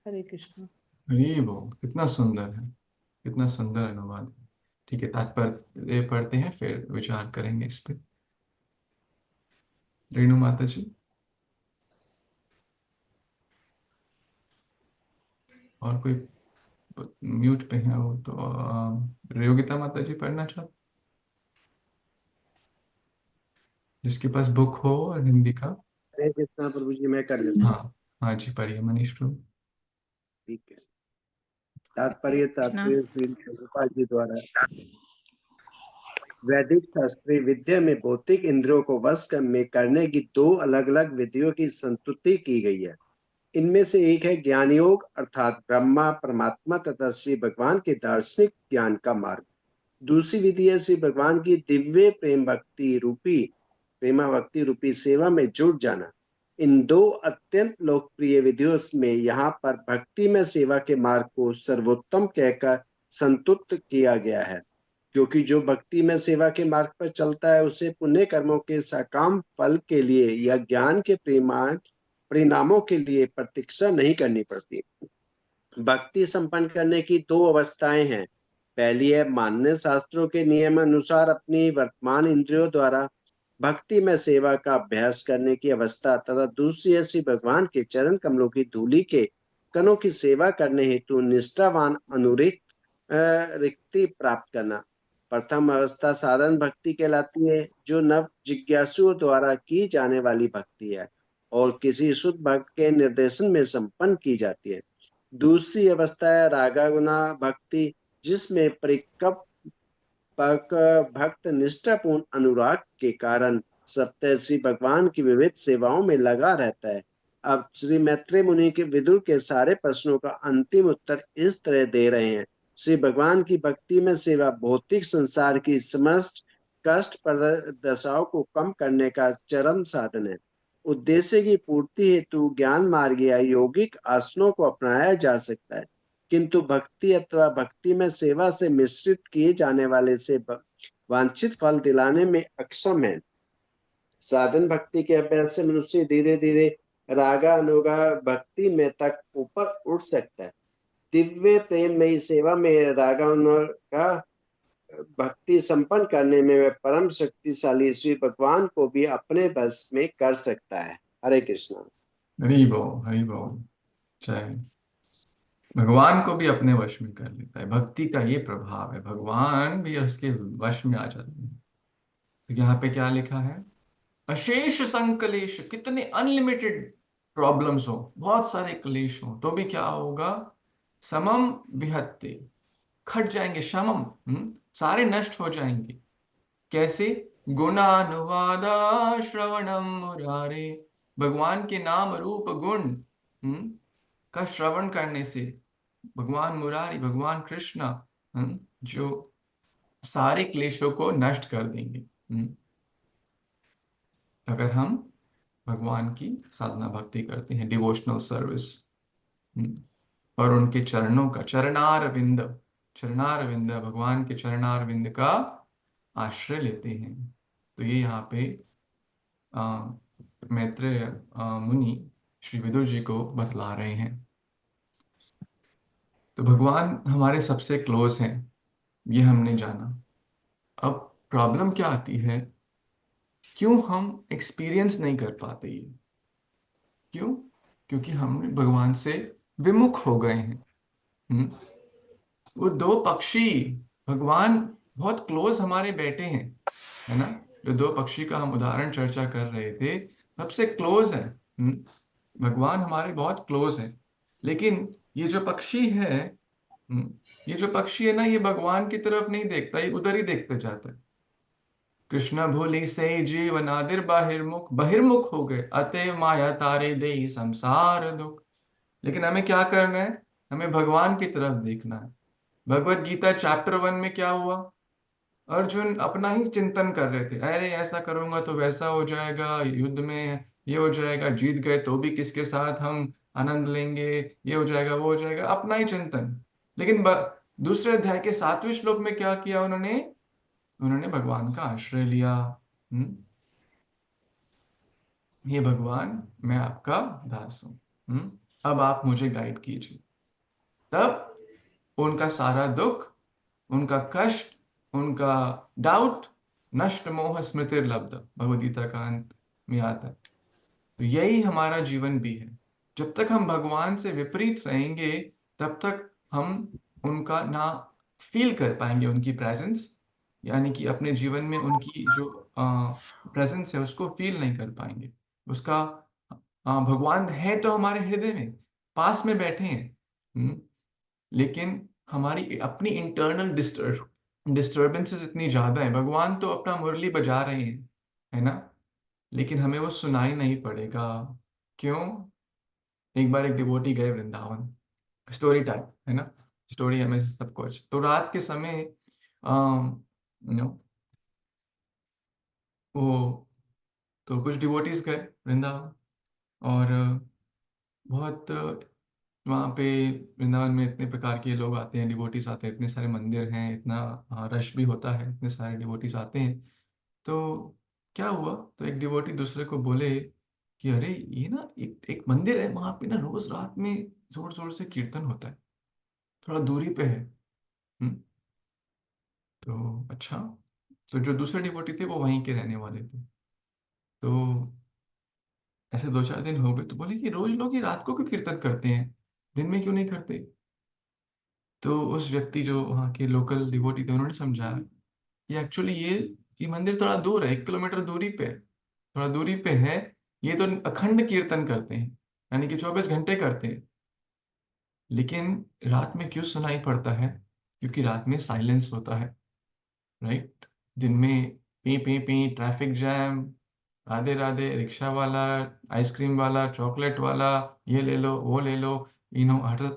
हरे कृष्ण। अरे वो कितना सुंदर है, कितना सुंदर अनुवाद है। ठीक है, तात्पर्य पढ़ते हैं फिर विचार करेंगे इस पे। रेणु माता जी, और कोई म्यूट पे है वो तो योगिता माता जी पढ़ना चाहते, जिसके पास बुक हो और हिंदी का। हरे कृष्णा प्रभु जी, मैं कर लेता हूँ। हाँ, हाँ जी, पढ़िए मनीष प्रभु। ठीक है। तात्पर्य श्री प्रभुपाद जी द्वारा वैदिक शास्त्रीय विद्या में भौतिक इंद्रियों को वश में करने की दो अलग अलग विधियों की संस्तुति की गई है। इनमें से एक है ज्ञान योग अर्थात ब्रह्मा परमात्मा तथा श्री भगवान के दार्शनिक ज्ञान का मार्ग। दूसरी विधि है श्री भगवान की दिव्य प्रेम भक्ति रूपी सेवा में जुट जाना। इन दो अत्यंत लोकप्रिय विधियों में यहाँ पर भक्ति में सेवा के मार्ग को सर्वोत्तम कहकर संतुष्ट किया गया है, क्योंकि जो भक्ति में सेवा के मार्ग पर चलता है उसे पुण्य कर्मों के सकाम फल के लिए या ज्ञान के परिणामों के लिए प्रतीक्षा नहीं करनी पड़ती। भक्ति संपन्न करने की दो अवस्थाएं हैं। पहली है मान्य शास्त्रों के नियम अनुसार अपनी वर्तमान इंद्रियों द्वारा भक्ति में सेवा का अभ्यास करने की अवस्था तथा दूसरी है श्री भगवान के चरण कमलों की धूली के कणों की सेवा करने हेतु निष्ठावान रिक्ति प्राप्त करना। प्रथम अवस्था साधन भक्ति कहलाती है, जो नव जिज्ञासुओं द्वारा की जाने वाली भक्ति है और किसी शुद्ध भक्त के निर्देशन में संपन्न की जाती है। दूसरी अवस्था है रागागुना भक्ति, जिसमें परिकव भक्त निष्ठापूर्ण अनुराग के कारण सप्ताह श्री भगवान की विविध सेवाओं में लगा रहता है। अब श्री मैत्रेय मुनि के विदुर के सारे प्रश्नों का अंतिम उत्तर इस तरह दे रहे हैं। श्री भगवान की भक्ति में सेवा भौतिक संसार की समस्त कष्ट दशाओं को कम करने का चरम साधन है। उद्देश्य की पूर्ति हेतु ज्ञान मार्ग या यौगिक आसनों को अपनाया जा सकता है, किंतु भक्ति अथवा भक्ति में सेवा से मिश्रित किए जाने वाले से वांछित फल दिलाने में अक्षम है। साधन भक्ति के अभ्यास से मनुष्य धीरे धीरे रागा अनुगा भक्ति में तक ऊपर उठ सकता है। दिव्य प्रेम में सेवा में रागा अनुगा भक्ति संपन्न करने में वह परम शक्तिशाली श्री भगवान को भी अपने बस में कर सकता है। हरे कृष्णा। हरि बोल, हरि बोल। जय। भगवान को भी अपने वश में कर लेता है। भक्ति का ये प्रभाव है, भगवान भी उसके वश में आ जाते हैं। तो यहाँ पे क्या लिखा है? अशेष संकलेश, कितने अनलिमिटेड प्रॉब्लम्स हो, बहुत सारे क्लेश हो, तो भी क्या होगा? समम विहत्ते, खट जाएंगे। समम, सारे नष्ट हो जाएंगे। कैसे? गुणानुवादा श्रवणम मुरारे, भगवान के नाम रूप गुण का श्रवण करने से भगवान मुरारी, भगवान कृष्ण जो सारे क्लेशों को नष्ट कर देंगे। अगर हम भगवान की साधना भक्ति करते हैं, डिवोशनल सर्विस, और उनके चरणों का चरणारविंद भगवान के चरणारविंद का आश्रय लेते हैं। तो ये यहाँ पे मैत्रेय मुनि श्री विदुर जी को बतला रहे हैं। तो भगवान हमारे सबसे क्लोज हैं, ये हमने जाना। अब प्रॉब्लम क्या आती है? क्यों हम एक्सपीरियंस नहीं कर पाते ये? क्यों? क्योंकि हम भगवान से विमुख हो गए हैं। वो दो पक्षी, भगवान बहुत क्लोज हमारे बैठे हैं, है ना? जो दो पक्षी का हम उदाहरण चर्चा कर रहे थे, सबसे क्लोज है। भगवान हमारे बहुत क्लोज है, लेकिन ये जो पक्षी है, ना, ये भगवान की तरफ नहीं देखता, ये उधर ही देखते जाता है। कृष्ण भूलि से जीव नादिर बहिर्मुख हो गए, अतएव माया तारे दे संसार दुख। लेकिन हमें क्या करना है? हमें भगवान की तरफ देखना है। भगवत गीता चैप्टर 1 में क्या हुआ? अर्जुन अपना ही चिंतन कर रहे थे, अरे ऐसा करूंगा तो वैसा हो जाएगा, युद्ध में ये हो जाएगा, जीत गए तो भी किसके साथ हम आनंद लेंगे, ये हो जाएगा, वो हो जाएगा, अपना ही चिंतन। लेकिन दूसरे अध्याय के 7वें श्लोक में क्या किया उन्होंने भगवान का आश्रय लिया। ये भगवान, मैं आपका दास हूं, अब आप मुझे गाइड कीजिए। तब उनका सारा दुख, उनका कष्ट, उनका डाउट नष्ट मोह स्मृति लब्ध, भगवद गीता का अंत में आता है। तो यही हमारा जीवन भी है। जब तक हम भगवान से विपरीत रहेंगे, तब तक हम उनका ना फील कर पाएंगे, उनकी प्रेजेंस, यानी कि अपने जीवन में उनकी जो प्रेजेंस है उसको फील नहीं कर पाएंगे। उसका भगवान है तो हमारे हृदय में, पास में बैठे हैं, लेकिन हमारी अपनी इंटरनल डिस्टर्बेंसेस इतनी ज्यादा है। भगवान तो अपना मुरली बजा रहे हैं, है ना, लेकिन हमें वो सुनाई नहीं पड़ेगा। क्यों? एक बार एक डिवोटी गए वृंदावन, स्टोरी टाइम है ना, स्टोरी हमें सब कुछ। तो रात के समय नो वो तो कुछ डिवोटीज गए वृंदावन, और बहुत वहाँ पे वृंदावन में इतने प्रकार के लोग आते हैं, डिवोटीज आते हैं, इतने सारे मंदिर हैं, इतना रश भी होता है, इतने सारे डिवोटीज आते हैं। तो क्या हुआ, तो एक डिवोटी दूसरे को बोले कि अरे ये ना एक मंदिर है, वहां पे ना रोज रात में जोर जोर से कीर्तन होता है, थोड़ा दूरी पे है। तो अच्छा, तो जो दूसरे डिवोटी थे वो वहीं के रहने वाले थे। तो ऐसे 2-4 दिन हो गए, तो बोले कि रोज लोग ये रात को क्यों कीर्तन करते हैं, दिन में क्यों नहीं करते? तो उस व्यक्ति जो वहाँ के लोकल डिवोटी थे उन्होंने समझाया कि एक्चुअली ये मंदिर थोड़ा दूर है, 1 किलोमीटर दूरी पे है, थोड़ा दूरी पे है। ये तो अखंड कीर्तन करते हैं, यानी कि 24 घंटे करते हैं। लेकिन रात में क्यों सुनाई पड़ता है? क्योंकि रात में साइलेंस होता है, राइट। दिन में P P P, traffic jam, Radhe Radhe, rickshaw वाला, आइसक्रीम वाला, चॉकलेट वाला, ये ले लो वो ले लो, हर।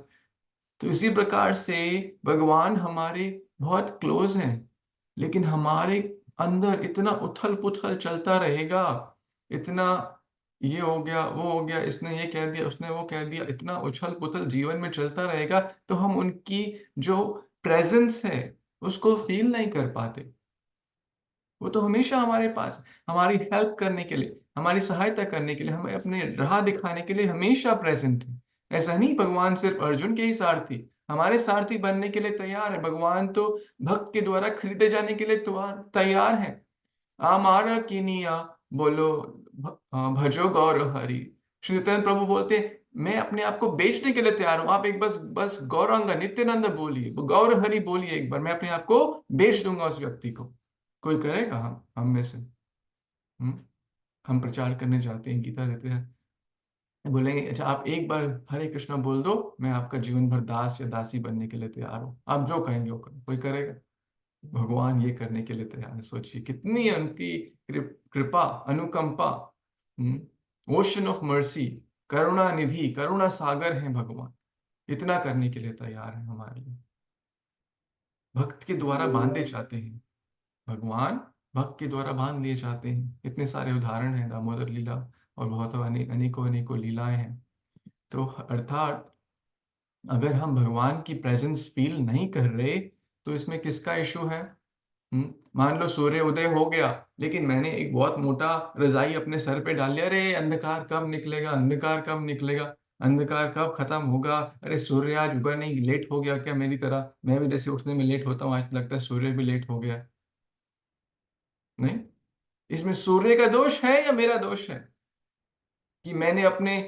तो इसी प्रकार से भगवान हमारे बहुत क्लोज हैं, लेकिन हमारे अंदर इतना उथल पुथल चलता रहेगा, इतना ये हो गया वो हो गया, इसने ये कह दिया उसने वो कह दिया, इतना उछल पुथल जीवन में चलता रहेगा, तो हम उनकी जो प्रेजेंस है उसको फील नहीं कर पाते। वो तो हमेशा हमारे पास है, हमारी हेल्प करने के लिए, हमारी सहायता करने के लिए, हमें अपने राह दिखाने के लिए हमेशा प्रेजेंट है। ऐसा नहीं भगवान सिर्फ अर्जुन के ही सारथी, हमारे सारथी बनने के लिए तैयार है। भगवान तो भक्त के द्वारा खरीदे जाने के लिए तैयार है। आमारा किनिया बोलो, भजो गौर हरि। श्री नित्यानंद प्रभु बोलते हैं, मैं अपने आप को बेचने के लिए तैयार हूं, आप एक बस बस गौरांग नित्यानंद बोलिए, गौर हरि बोलिए एक बार, मैं अपने आप को बेच दूंगा उस व्यक्ति को। कोई करेगा? हम में से हम प्रचार करने जाते हैं, गीता देते हैं, बोलेंगे अच्छा आप एक बार हरे कृष्णा बोल दो, मैं आपका जीवन भर दास या दासी बनने के लिए तैयार हूं, आप जो कहेंगे वो करें। कोई करेगा? भगवान ये करने के लिए तैयार है। सोचिए कितनी उनकी कृपा, अनुकंपा, ओशन ऑफ मर्सी, करुणा निधि, करुणा सागर है भगवान, इतना करने के लिए तैयार है हमारे लिए। भक्त के द्वारा बांधे जाते हैं भगवान, भक्त के द्वारा बांध लिए जाते हैं। इतने सारे उदाहरण हैं, दामोदर लीला और बहुत अनेकों अनेकों लीलाएं हैं। तो अर्थात अगर हम भगवान की प्रेजेंस फील नहीं कर रहे तो इसमें किसका इशू है? मान लो सूर्य उदय हो गया, लेकिन मैंने एक बहुत मोटा रजाई अपने सर पे डाल लिया, अरे अंधकार कब निकलेगा, अंधकार कब निकलेगा, अंधकार कब खत्म होगा, अरे सूर्य आज उगा नहीं, लेट हो गया क्या मेरी तरह? मैं भी जैसे उठने में लेट होता हूँ, आज लगता है सूर्य भी लेट हो गया। नहीं, इसमें सूर्य का दोष है या मेरा दोष है कि मैंने अपने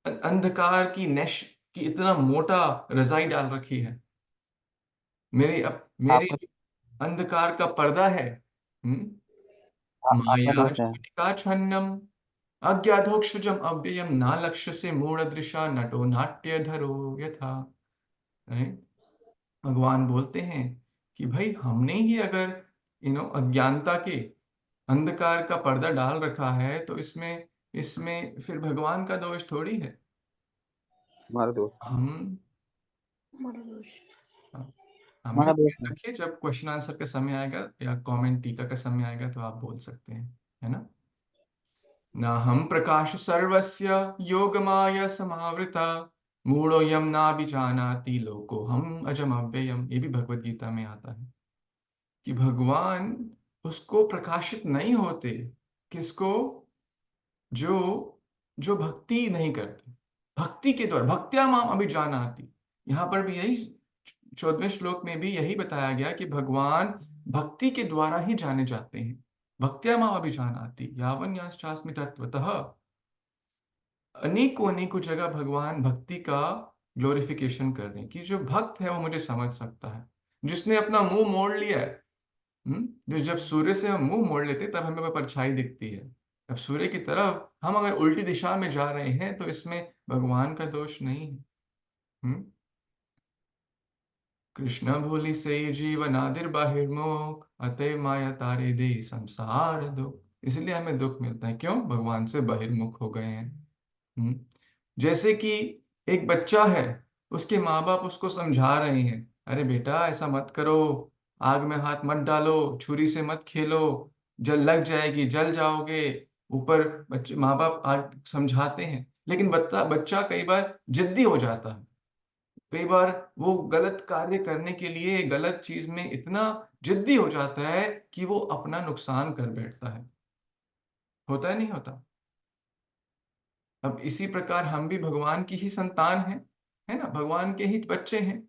अंधकार की नेश की इतना मोटा रजाई डाल रखी है? मेरे आपका अंधकार का पर्दा है। आपका माया दोष है। स्फटिकाच्छन्नम अज्ञातोक्षजम अव्ययम ना लक्ष्य से मूढ़दृशा नटो नाट्यधरो यथा। Right? भगवान बोलते हैं कि भाई हमने ही अगर अज्ञानता के अंधकार का पर्दा डाल रखा है, तो इसमें इसमें फिर भगवान का दोष थोड़ी है। हमारा दोष है। हम हमें हमारा दोष है। रखिए, जब क्वेश्चन आंसर का समय आएगा या कमेंट टीका का समय आएगा तो आप बोल सकते हैं, है ना। न हम प्रकाश सर्वस्य योगमाया समावृता मूढ़ोऽयं नाभिजानाति लोको हम अजम अव्ययम। ये भी भगवत गीता में आता है कि भगवान उसको प्रकाशित नहीं होते, किसको? जो जो भक्ति नहीं करते, भक्ति के द्वारा भक्त्या माम अभिजानाति। यहाँ पर भी यही 14वें श्लोक में भी यही बताया गया कि भगवान भक्ति के द्वारा ही जाने जाते हैं। भक्त्या माम अभिजानाति यावन्याश्चास्मि तत्त्वतः। अनेकों अनेकों जगह भगवान भक्ति का ग्लोरिफिकेशन कर रहे हैं कि जो भक्त है वो मुझे समझ सकता है। जिसने अपना मुंह मोड़ लिया है, जो जब सूर्य से हम मुंह मोड़ लेते तब हमें परछाई दिखती है। अब सूर्य की तरफ हम अगर उल्टी दिशा में जा रहे हैं तो इसमें भगवान का दोष नहीं है। कृष्ण भूलि से जीवन आदिर बाहिर्मुख, अतः माया तारे दे संसार दुख। इसलिए हमें दुख मिलता है, क्यों? भगवान से बहिर्मुख हो गए हैं। जैसे कि एक बच्चा है, उसके माँ बाप उसको समझा रहे हैं, अरे बेटा ऐसा मत करो, आग में हाथ मत डालो, छुरी से मत खेलो, जल लग जाएगी, जल जाओगे। ऊपर बच्चे माँ बाप आग समझाते हैं, लेकिन बच्चा बच्चा कई बार जिद्दी हो जाता है। कई बार वो गलत कार्य करने के लिए, गलत चीज में इतना जिद्दी हो जाता है कि वो अपना नुकसान कर बैठता है। होता है, नहीं होता? अब इसी प्रकार हम भी भगवान की ही संतान हैं, है ना? भगवान के ही बच्चे हैं।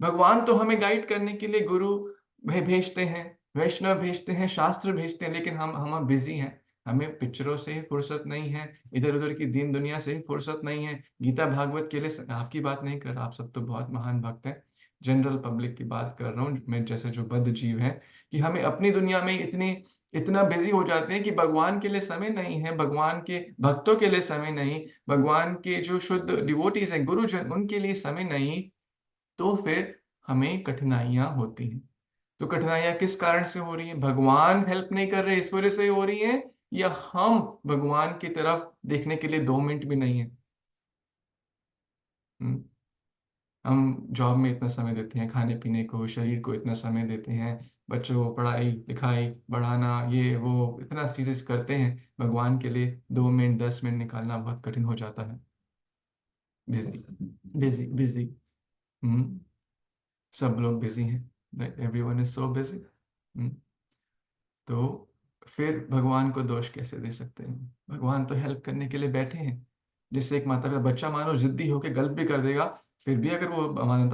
भगवान तो हमें गाइड करने के लिए गुरु भेजते हैं, वैष्णव भेजते हैं, शास्त्र भेजते हैं, लेकिन हम बिजी हैं। हमें पिक्चरों से ही फुर्सत नहीं है, इधर उधर की दीन दुनिया से ही फुर्सत नहीं है। गीता भागवत के लिए आपकी बात नहीं कर रहा, आप सब तो बहुत महान भक्त हैं। जनरल पब्लिक की बात कर रहा हूँ, मैं जैसे जो बद्ध जीव हैं, कि हमें अपनी दुनिया में इतना बिजी हो जाते हैं कि भगवान के लिए समय नहीं है, भगवान के भक्तों के लिए समय नहीं, भगवान के जो शुद्ध डिवोटीज हैं, गुरुजन, उनके लिए समय नहीं। तो फिर हमें कठिनाइयां होती हैं। तो कठिनाइयां किस कारण से हो रही हैं? भगवान हेल्प नहीं कर रहे, इस वजह से हो रही हैं, या हम भगवान की तरफ देखने के लिए 2 मिनट भी नहीं है? हम्म? हम जॉब में इतना समय देते हैं, खाने पीने को, शरीर को इतना समय देते हैं, बच्चों को पढ़ाई लिखाई बढ़ाना, ये वो इतना चीजें करते हैं। भगवान के लिए 2 मिनट 10 मिनट निकालना बहुत कठिन हो जाता है। Busy busy busy. हम्म सब लोग बिजी हैं, एवरीवन इज सो बिजी। तो फिर भगवान को दोष कैसे दे सकते हैं? भगवान तो हेल्प करने के लिए बैठे हैं। जैसे एक माता का बच्चा मानो जिद्दी होकर गलत भी कर देगा, फिर भी अगर वो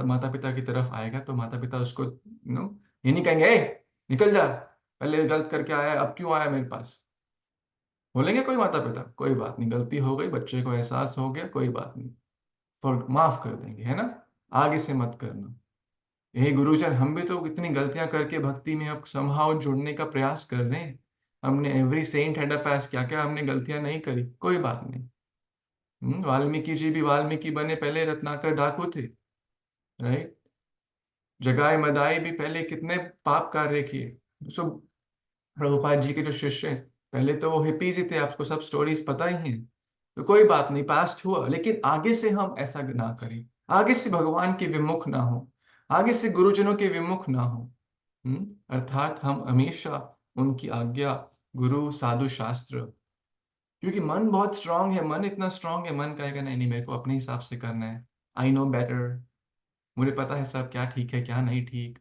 माता पिता की तरफ आएगा तो माता पिता उसको ये नहीं कहेंगे, "ए, निकल जा, पहले गलत करके आया, अब क्यों आया मेरे पास"? बोलेंगे कोई माता पिता? कोई बात नहीं, गलती हो गई, बच्चे को एहसास हो गया, कोई बात नहीं, और माफ कर देंगे, है ना? आगे से मत करना। यही गुरुजन, हम भी तो इतनी गलतियां करके भक्ति में अब समहाउ जुड़ने का प्रयास कर रहे हैं। हमने every saint had a past, क्या क्या हमने गलतियां नहीं करी, कोई बात नहीं। वाल्मीकि जी भी वाल्मीकि बने, पहले रत्नाकर डाकू थे, राइट? जगाए मदाई भी पहले कितने पाप कार्य किए। सो प्रभुपाद जी के जो शिष्य हैं, पहले तो वो हिपीज ही थे, आपको सब स्टोरीज पता ही हैं। तो कोई बात नहीं, पास्ट हुआ, लेकिन आगे से हम ऐसा ना करें, आगे से भगवान के विमुख ना हो, आगे से गुरुजनों के विमुख ना हो। अर्थात हम हमेशा उनकी आज्ञा, गुरु, साधु, शास्त्र, क्योंकि मन बहुत स्ट्रांग है, मन इतना स्ट्रांग है, मन कहेगा नहीं नहीं, मेरे को अपने हिसाब से करना है, आई नो बेटर, मुझे पता है सब क्या ठीक है क्या नहीं ठीक।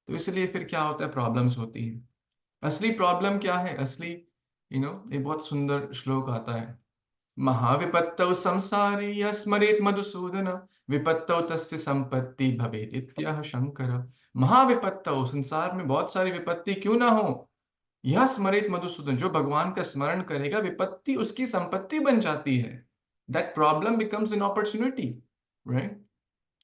तो इसलिए फिर क्या होता है, प्रॉब्लम्स होती है। असली प्रॉब्लम क्या है? असली ये बहुत सुंदर श्लोक आता है, महाविपत्तौ संसारे यः स्मरेत् मधुसूदन, विपत्तौ तस्य संपत्ति भवेत् इत्यह शंकर। महाविपत्तौ, संसार में बहुत सारी विपत्ति क्यों ना हो, यह स्मरेत मधुसूदन, जो भगवान का स्मरण करेगा, विपत्ति उसकी संपत्ति बन जाती है। That problem becomes an opportunity, right?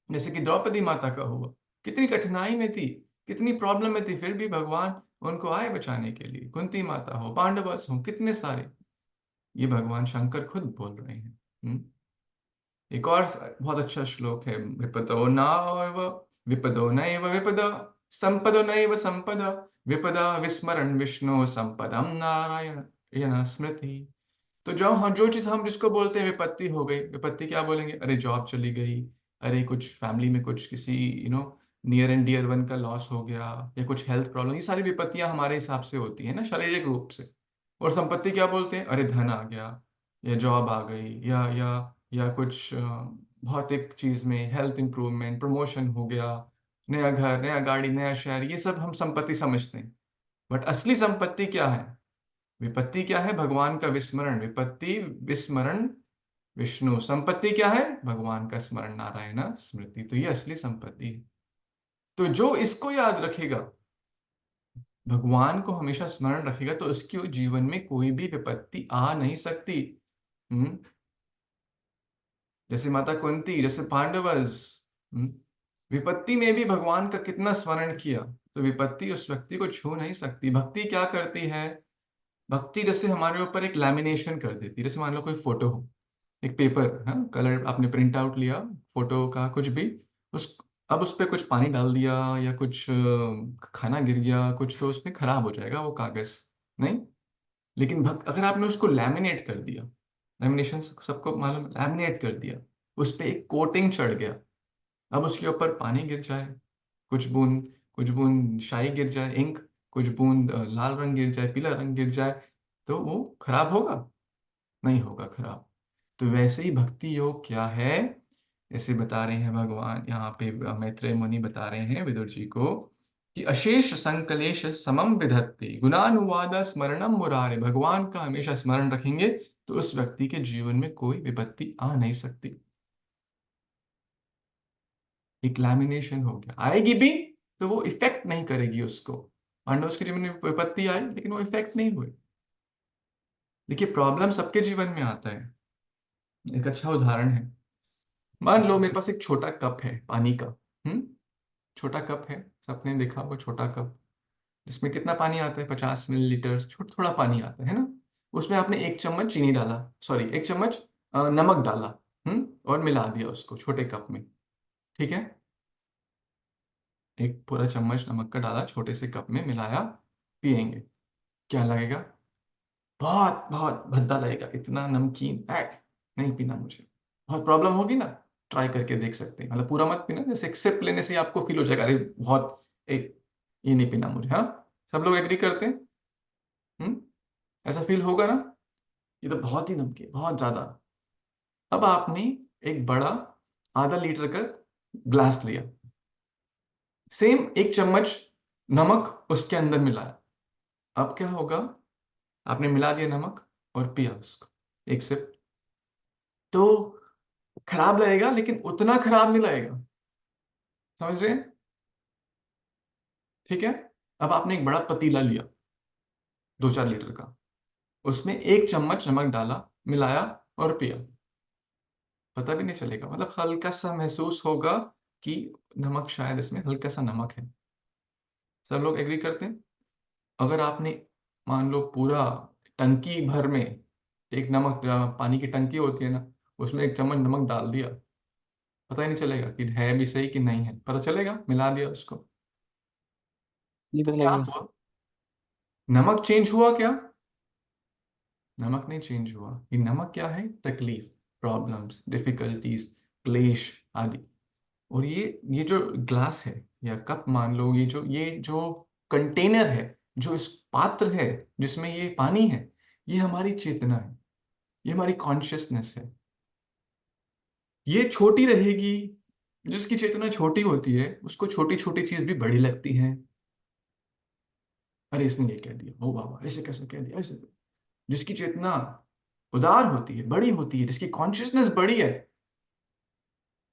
जैसे कि द्रौपदी माता का हुआ, कितनी कठिनाई में थी, कितनी प्रॉब्लम में थी, फिर भी भगवान उनको आए बचाने के लिए। कुंती माता हो, पांडवस हो, कितने सारे, ये भगवान शंकर खुद बोल रहे हैं। एक और बहुत अच्छा श्लोक है, विपदो नाव विपदो नैव विपद, संपदो नैव संपद, विपदा विस्मरण विष्णु संपदम नारायण स्मृति। तो जो हम जो चीज हम जिसको बोलते हैं विपत्ति हो गई, विपत्ति क्या बोलेंगे? अरे जॉब चली गई, अरे कुछ फैमिली में कुछ किसी नियर एंड डियर वन का लॉस हो गया, या कुछ हेल्थ प्रॉब्लम, ये सारी विपत्तियां हमारे हिसाब से होती है ना, शारीरिक रूप से। और संपत्ति क्या बोलते हैं? अरे धन आ गया, या जॉब आ गई, या कुछ भौतिक चीज में हेल्थ इंप्रूवमेंट, प्रमोशन हो गया, नया घर, नया गाड़ी, नया शहर, ये सब हम संपत्ति समझते हैं। बट असली संपत्ति क्या है? विपत्ति क्या है? भगवान का विस्मरण। विपत्ति विस्मरण विष्णु, संपत्ति क्या है? भगवान का स्मरण, नारायण स्मृति। तो ये असली संपत्ति है। तो जो इसको याद रखेगा, भगवान को हमेशा स्मरण रखेगा, तो उसके जीवन में कोई भी विपत्ति आ नहीं सकती। जैसे माता कुंती, जैसे पांडवस, विपत्ति में भी भगवान का कितना स्मरण किया, तो विपत्ति उस व्यक्ति को छू नहीं सकती। भक्ति क्या करती है? भक्ति जैसे हमारे ऊपर एक लैमिनेशन कर देती है। जैसे मान लो कोई फोटो हो, एक पेपर, कलर आपने प्रिंट आउट लिया फोटो का, कुछ भी, अब उस पे कुछ पानी डाल दिया या कुछ खाना गिर गया कुछ, तो उसमें खराब हो जाएगा वो कागज, नहीं? लेकिन अगर आपने उसको लैमिनेट कर दिया, लैमिनेशन सबको मालूम, लैमिनेट कर दिया, उस पे एक कोटिंग चढ़ गया, अब उसके ऊपर पानी गिर जाए, कुछ बूंद शाई गिर जाए, इंक, कुछ बूंद लाल रंग गिर जाए, पीला रंग गिर जाए, तो वो खराब होगा? नहीं होगा खराब। तो वैसे ही भक्ति योग क्या है, ऐसे बता रहे हैं भगवान यहाँ पे, मैत्रेय मुनि बता रहे हैं विदुर जी को कि अशेष संकलेश समम विधत्ते गुणानुवाद स्मरणम मुरारे, भगवान का हमेशा स्मरण रखेंगे तो उस व्यक्ति के जीवन में कोई विपत्ति आ नहीं सकती। एक लैमिनेशन हो गया, आएगी भी तो वो इफेक्ट नहीं करेगी उसको। पांडव के जीवन में विपत्ति आई लेकिन वो इफेक्ट नहीं हुए। देखिए प्रॉब्लम सबके जीवन में आता है। एक अच्छा उदाहरण है, मान लो मेरे पास एक छोटा कप है पानी का, छोटा कप है, सबने देखा वो छोटा कप, जिसमें कितना पानी आता है, 50 मिलीलीटर, थोड़ा पानी आता है ना। उसमें आपने 1 चम्मच चीनी डाला, सॉरी 1 चम्मच नमक डाला, और मिला दिया उसको छोटे कप में, ठीक है? एक पूरा चम्मच नमक का डाला, छोटे से कप में मिलाया, पिएंगे, क्या लगेगा? बहुत बहुत भद्दा लगेगा, इतना नमकीन नहीं पीना मुझे, बहुत प्रॉब्लम होगी ना। ट्राई करके देख सकते हैं, मतलब पूरा मत पीना, जैसे एक सिप लेने से ही आपको फील हो जाएगा अरे बहुत, एक ये नहीं पीना मुझे। हाँ, सब लोग एग्री करते हैं? ऐसा फील होगा ना, ये तो बहुत ही नमकीन, बहुत ज्यादा। अब आपने एक बड़ा आधा लीटर का ग्लास लिया, सेम 1 चम्मच नमक उसके अंदर मिलाया, अब क्या होगा? आपने मिला दिया नमक और पिया उसको, एक सिप, तो खराब लगेगा लेकिन उतना खराब नहीं लगेगा, समझ रहे हैं? ठीक है। अब आपने एक बड़ा पतीला लिया 2-4 लीटर का, उसमें 1 चम्मच नमक डाला, मिलाया और पिया, पता भी नहीं चलेगा, मतलब हल्का सा महसूस होगा कि नमक, शायद इसमें हल्का सा नमक है। सब लोग एग्री करते हैं? अगर आपने मान लो पूरा टंकी भर में एक नमक, पानी की टंकी होती है ना, उसमें 1 चम्मच नमक डाल दिया, पता ही नहीं चलेगा कि है भी सही कि नहीं है, पता चलेगा, मिला दिया उसको, नहीं तो पता क्या लगेगा। हुआ? नमक चेंज हुआ क्या? नमक नहीं चेंज हुआ। ये नमक क्या है? तकलीफ, प्रॉब्लम्स, डिफिकल्टीज, क्लेश आदि। और ये जो ग्लास है या कप मान लो, ये जो कंटेनर है, जो इस पात्र है जिसमें ये पानी है, ये हमारी चेतना है, ये हमारी कॉन्शियसनेस है। ये छोटी रहेगी, जिसकी चेतना छोटी होती है उसको छोटी छोटी चीज भी बड़ी लगती है। अरे इसने ये कह दिया, ओ बाबा ऐसे कैसे कह दिया, ऐसे। जिसकी चेतना उदार होती है, बड़ी होती है, जिसकी कॉन्शियसनेस बड़ी है,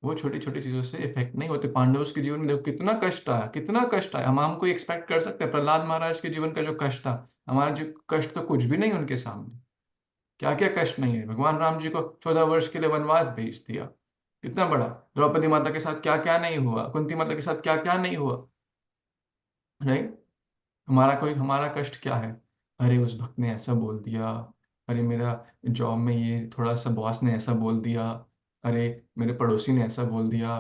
वो छोटी छोटी चीजों से इफेक्ट नहीं होते। पांडवों के जीवन में देखो कितना कष्ट आया, कितना कष्ट आया। हम हमको एक्सपेक्ट कर सकते हैं प्रहलाद महाराज के जीवन का जो कष्ट था, हमारा जो कष्ट तो कुछ भी नहीं उनके सामने। क्या क्या कष्ट नहीं है। भगवान राम जी को 14 वर्ष के लिए वनवास भेज दिया, कितना बड़ा। द्रौपदी माता के साथ क्या क्या नहीं हुआ, कुंती माता के साथ क्या क्या नहीं हुआ, नहीं? हमारा कष्ट क्या है? अरे उस भक्त ने ऐसा बोल दिया, अरे मेरा जॉब में ये थोड़ा सा बॉस ने ऐसा बोल दिया, अरे मेरे पड़ोसी ने ऐसा बोल दिया।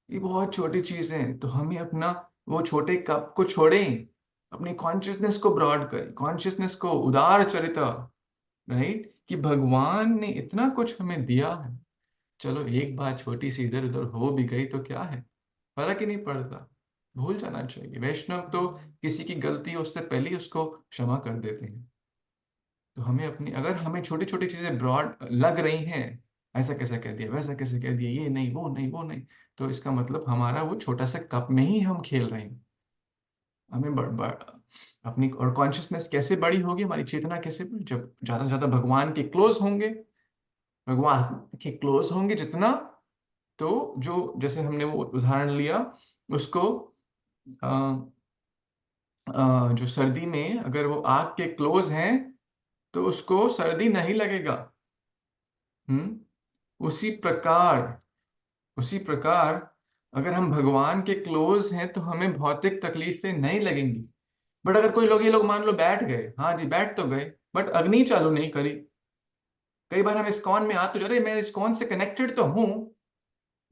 ये बहुत छोटी चीज है, तो हमें अपना वो छोटे कप को छोड़ें, अपनी कॉन्शियसनेस को ब्रॉड करें, कॉन्शियसनेस को उदार चरित्र, राइट? कि भगवान ने इतना कुछ हमें दिया है, चलो एक बात छोटी सी इधर उधर हो भी गई तो क्या है, फर्क ही नहीं पड़ता, भूल जाना चाहिए। वैष्णव तो किसी की गलती हो उससे पहले ही उसको क्षमा कर देते हैं। तो हमें अपनी, अगर हमें छोटी छोटी चीजें ब्रॉड लग रही हैं, ऐसा कैसे कह दिया, वैसा कैसे कह दिया, ये नहीं, वो नहीं, वो नहीं, तो इसका मतलब हमारा वो छोटा सा कप में ही हम खेल रहे हैं। हमें अपनी और कॉन्शियसनेस कैसे बड़ी होगी, हमारी चेतना कैसे जब ज्यादा से ज्यादा भगवान के क्लोज होंगे, भगवान के क्लोज होंगे जितना, तो जो जैसे हमने वो उदाहरण लिया उसको, अ, जो सर्दी में अगर वो आग के क्लोज हैं तो उसको सर्दी नहीं लगेगा। उसी प्रकार उसी प्रकार अगर हम भगवान के क्लोज हैं तो हमें भौतिक तकलीफें नहीं लगेंगी। बट अगर कोई लोग, ये लोग मान लो बैठ गए, हाँ जी बैठ तो गए, बट अग्नि चालू नहीं करी। कई बार हम इस्कॉन में आ तो जा रहे, मैं इस्कॉन से कनेक्टेड तो हूं,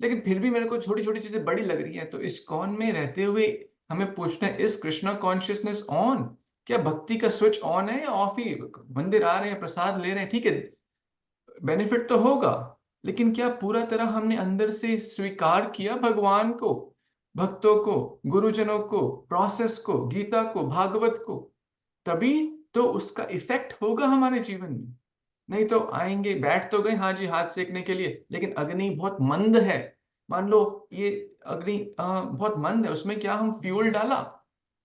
लेकिन फिर भी मेरे को छोटी छोटी चीजें बड़ी लग रही हैं। तो इस्कॉन में रहते हुए हमें पूछना है, इस कृष्णा कॉन्शियसनेस ऑन? क्या भक्ति का स्विच ऑन है या ऑफ ही? मंदिर आ रहे हैं, प्रसाद ले रहे हैं, ठीक है, बेनिफिट तो होगा, लेकिन क्या पूरा तरह हमने अंदर से स्वीकार किया भगवान को, भक्तों को, गुरुजनों को, प्रोसेस को, गीता को, भागवत को? तभी तो उसका इफेक्ट होगा हमारे जीवन में। नहीं तो आएंगे, बैठ तो गए हाँ जी हाथ सेकने के लिए, लेकिन अग्नि बहुत मंद है। मान लो ये अग्नि बहुत मंद है, उसमें क्या हम फ्यूल डाला,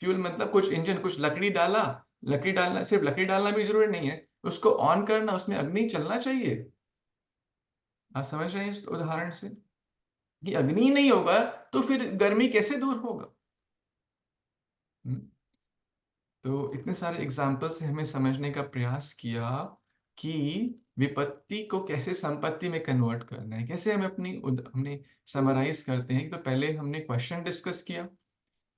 फ्यूल मतलब कुछ इंजन, कुछ लकड़ी डाला, लकड़ी डालना, सिर्फ लकड़ी डालना भी जरूरी नहीं है, उसको ऑन करना, उसमें अग्नि चलना चाहिए। आप समझ रहे हैं इस उदाहरण से कि अग्नि नहीं होगा तो फिर गर्मी कैसे दूर होगा? हम्म? तो इतने सारे एग्जाम्पल से हमें समझने का प्रयास किया कि विपत्ति को कैसे संपत्ति में कन्वर्ट करना है, कैसे हमें हमने समराइज करते हैं। तो पहले हमने क्वेश्चन डिस्कस किया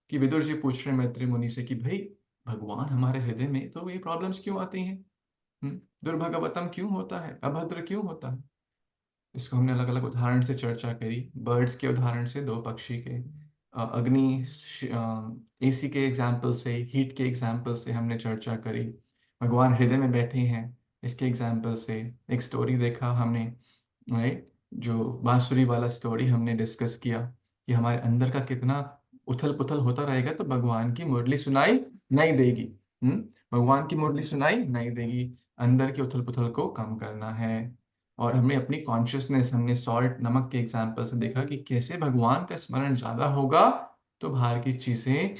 कि विदुर जी पूछ रहे हैं मैत्री मुनि से कि भाई भगवान हमारे हृदय में, तो ये प्रॉब्लम्स क्यों आती हैं? दुर्भगवतम क्यों होता है, अभद्र क्यों होता है? इसको हमने अलग अलग उदाहरण से चर्चा करी, बर्ड्स के उदाहरण से, दो पक्षी के, अग्नि, एसी के एग्जाम्पल से, हीट के एग्जाम्पल से हमने चर्चा करी, भगवान हृदय में बैठे हैं इसके एग्जाम्पल से। एक स्टोरी देखा हमने, राइट, जो बांसुरी वाला स्टोरी हमने डिस्कस किया कि हमारे अंदर का कितना उथल पुथल होता रहेगा तो भगवान की मुरली सुनाई नहीं देगी। भगवान की मुरली सुनाई नहीं देगी, अंदर के उथल पुथल को कम करना है। और हमने अपनी कॉन्शियसनेस, हमने सॉल्ट, नमक के एग्जाम्पल से देखा कि कैसे भगवान का स्मरण ज्यादा होगा तो बाहर की चीजें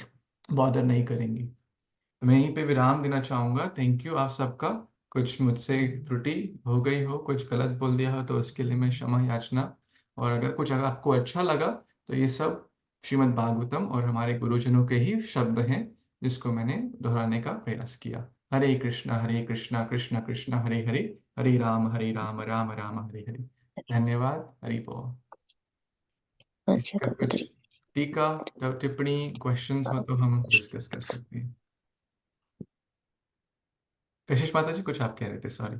बॉदर नहीं करेंगी। तो मैं यहीं पे विराम देना चाहूंगा। थैंक यू आप सबका। कुछ मुझसे त्रुटि हो गई हो, कुछ गलत बोल दिया हो तो उसके लिए मैं क्षमा याचना। और अगर कुछ अगर आपको अच्छा लगा तो ये सब श्रीमद् भागवतम और हमारे गुरुजनों के ही शब्द हैं जिसको मैंने दोहराने का प्रयास किया। हरे कृष्णा कृष्ण कृष्ण हरे हरे, हरे राम राम राम हरे हरे। धन्यवाद। हरि बोल। अच्छा इसका कुछ टीका या टिप्पणी, क्वेश्चंस हो तो हम डिस्कस कर सकते हैं। कशिश माता जी कुछ आप कह रहे थे, सॉरी।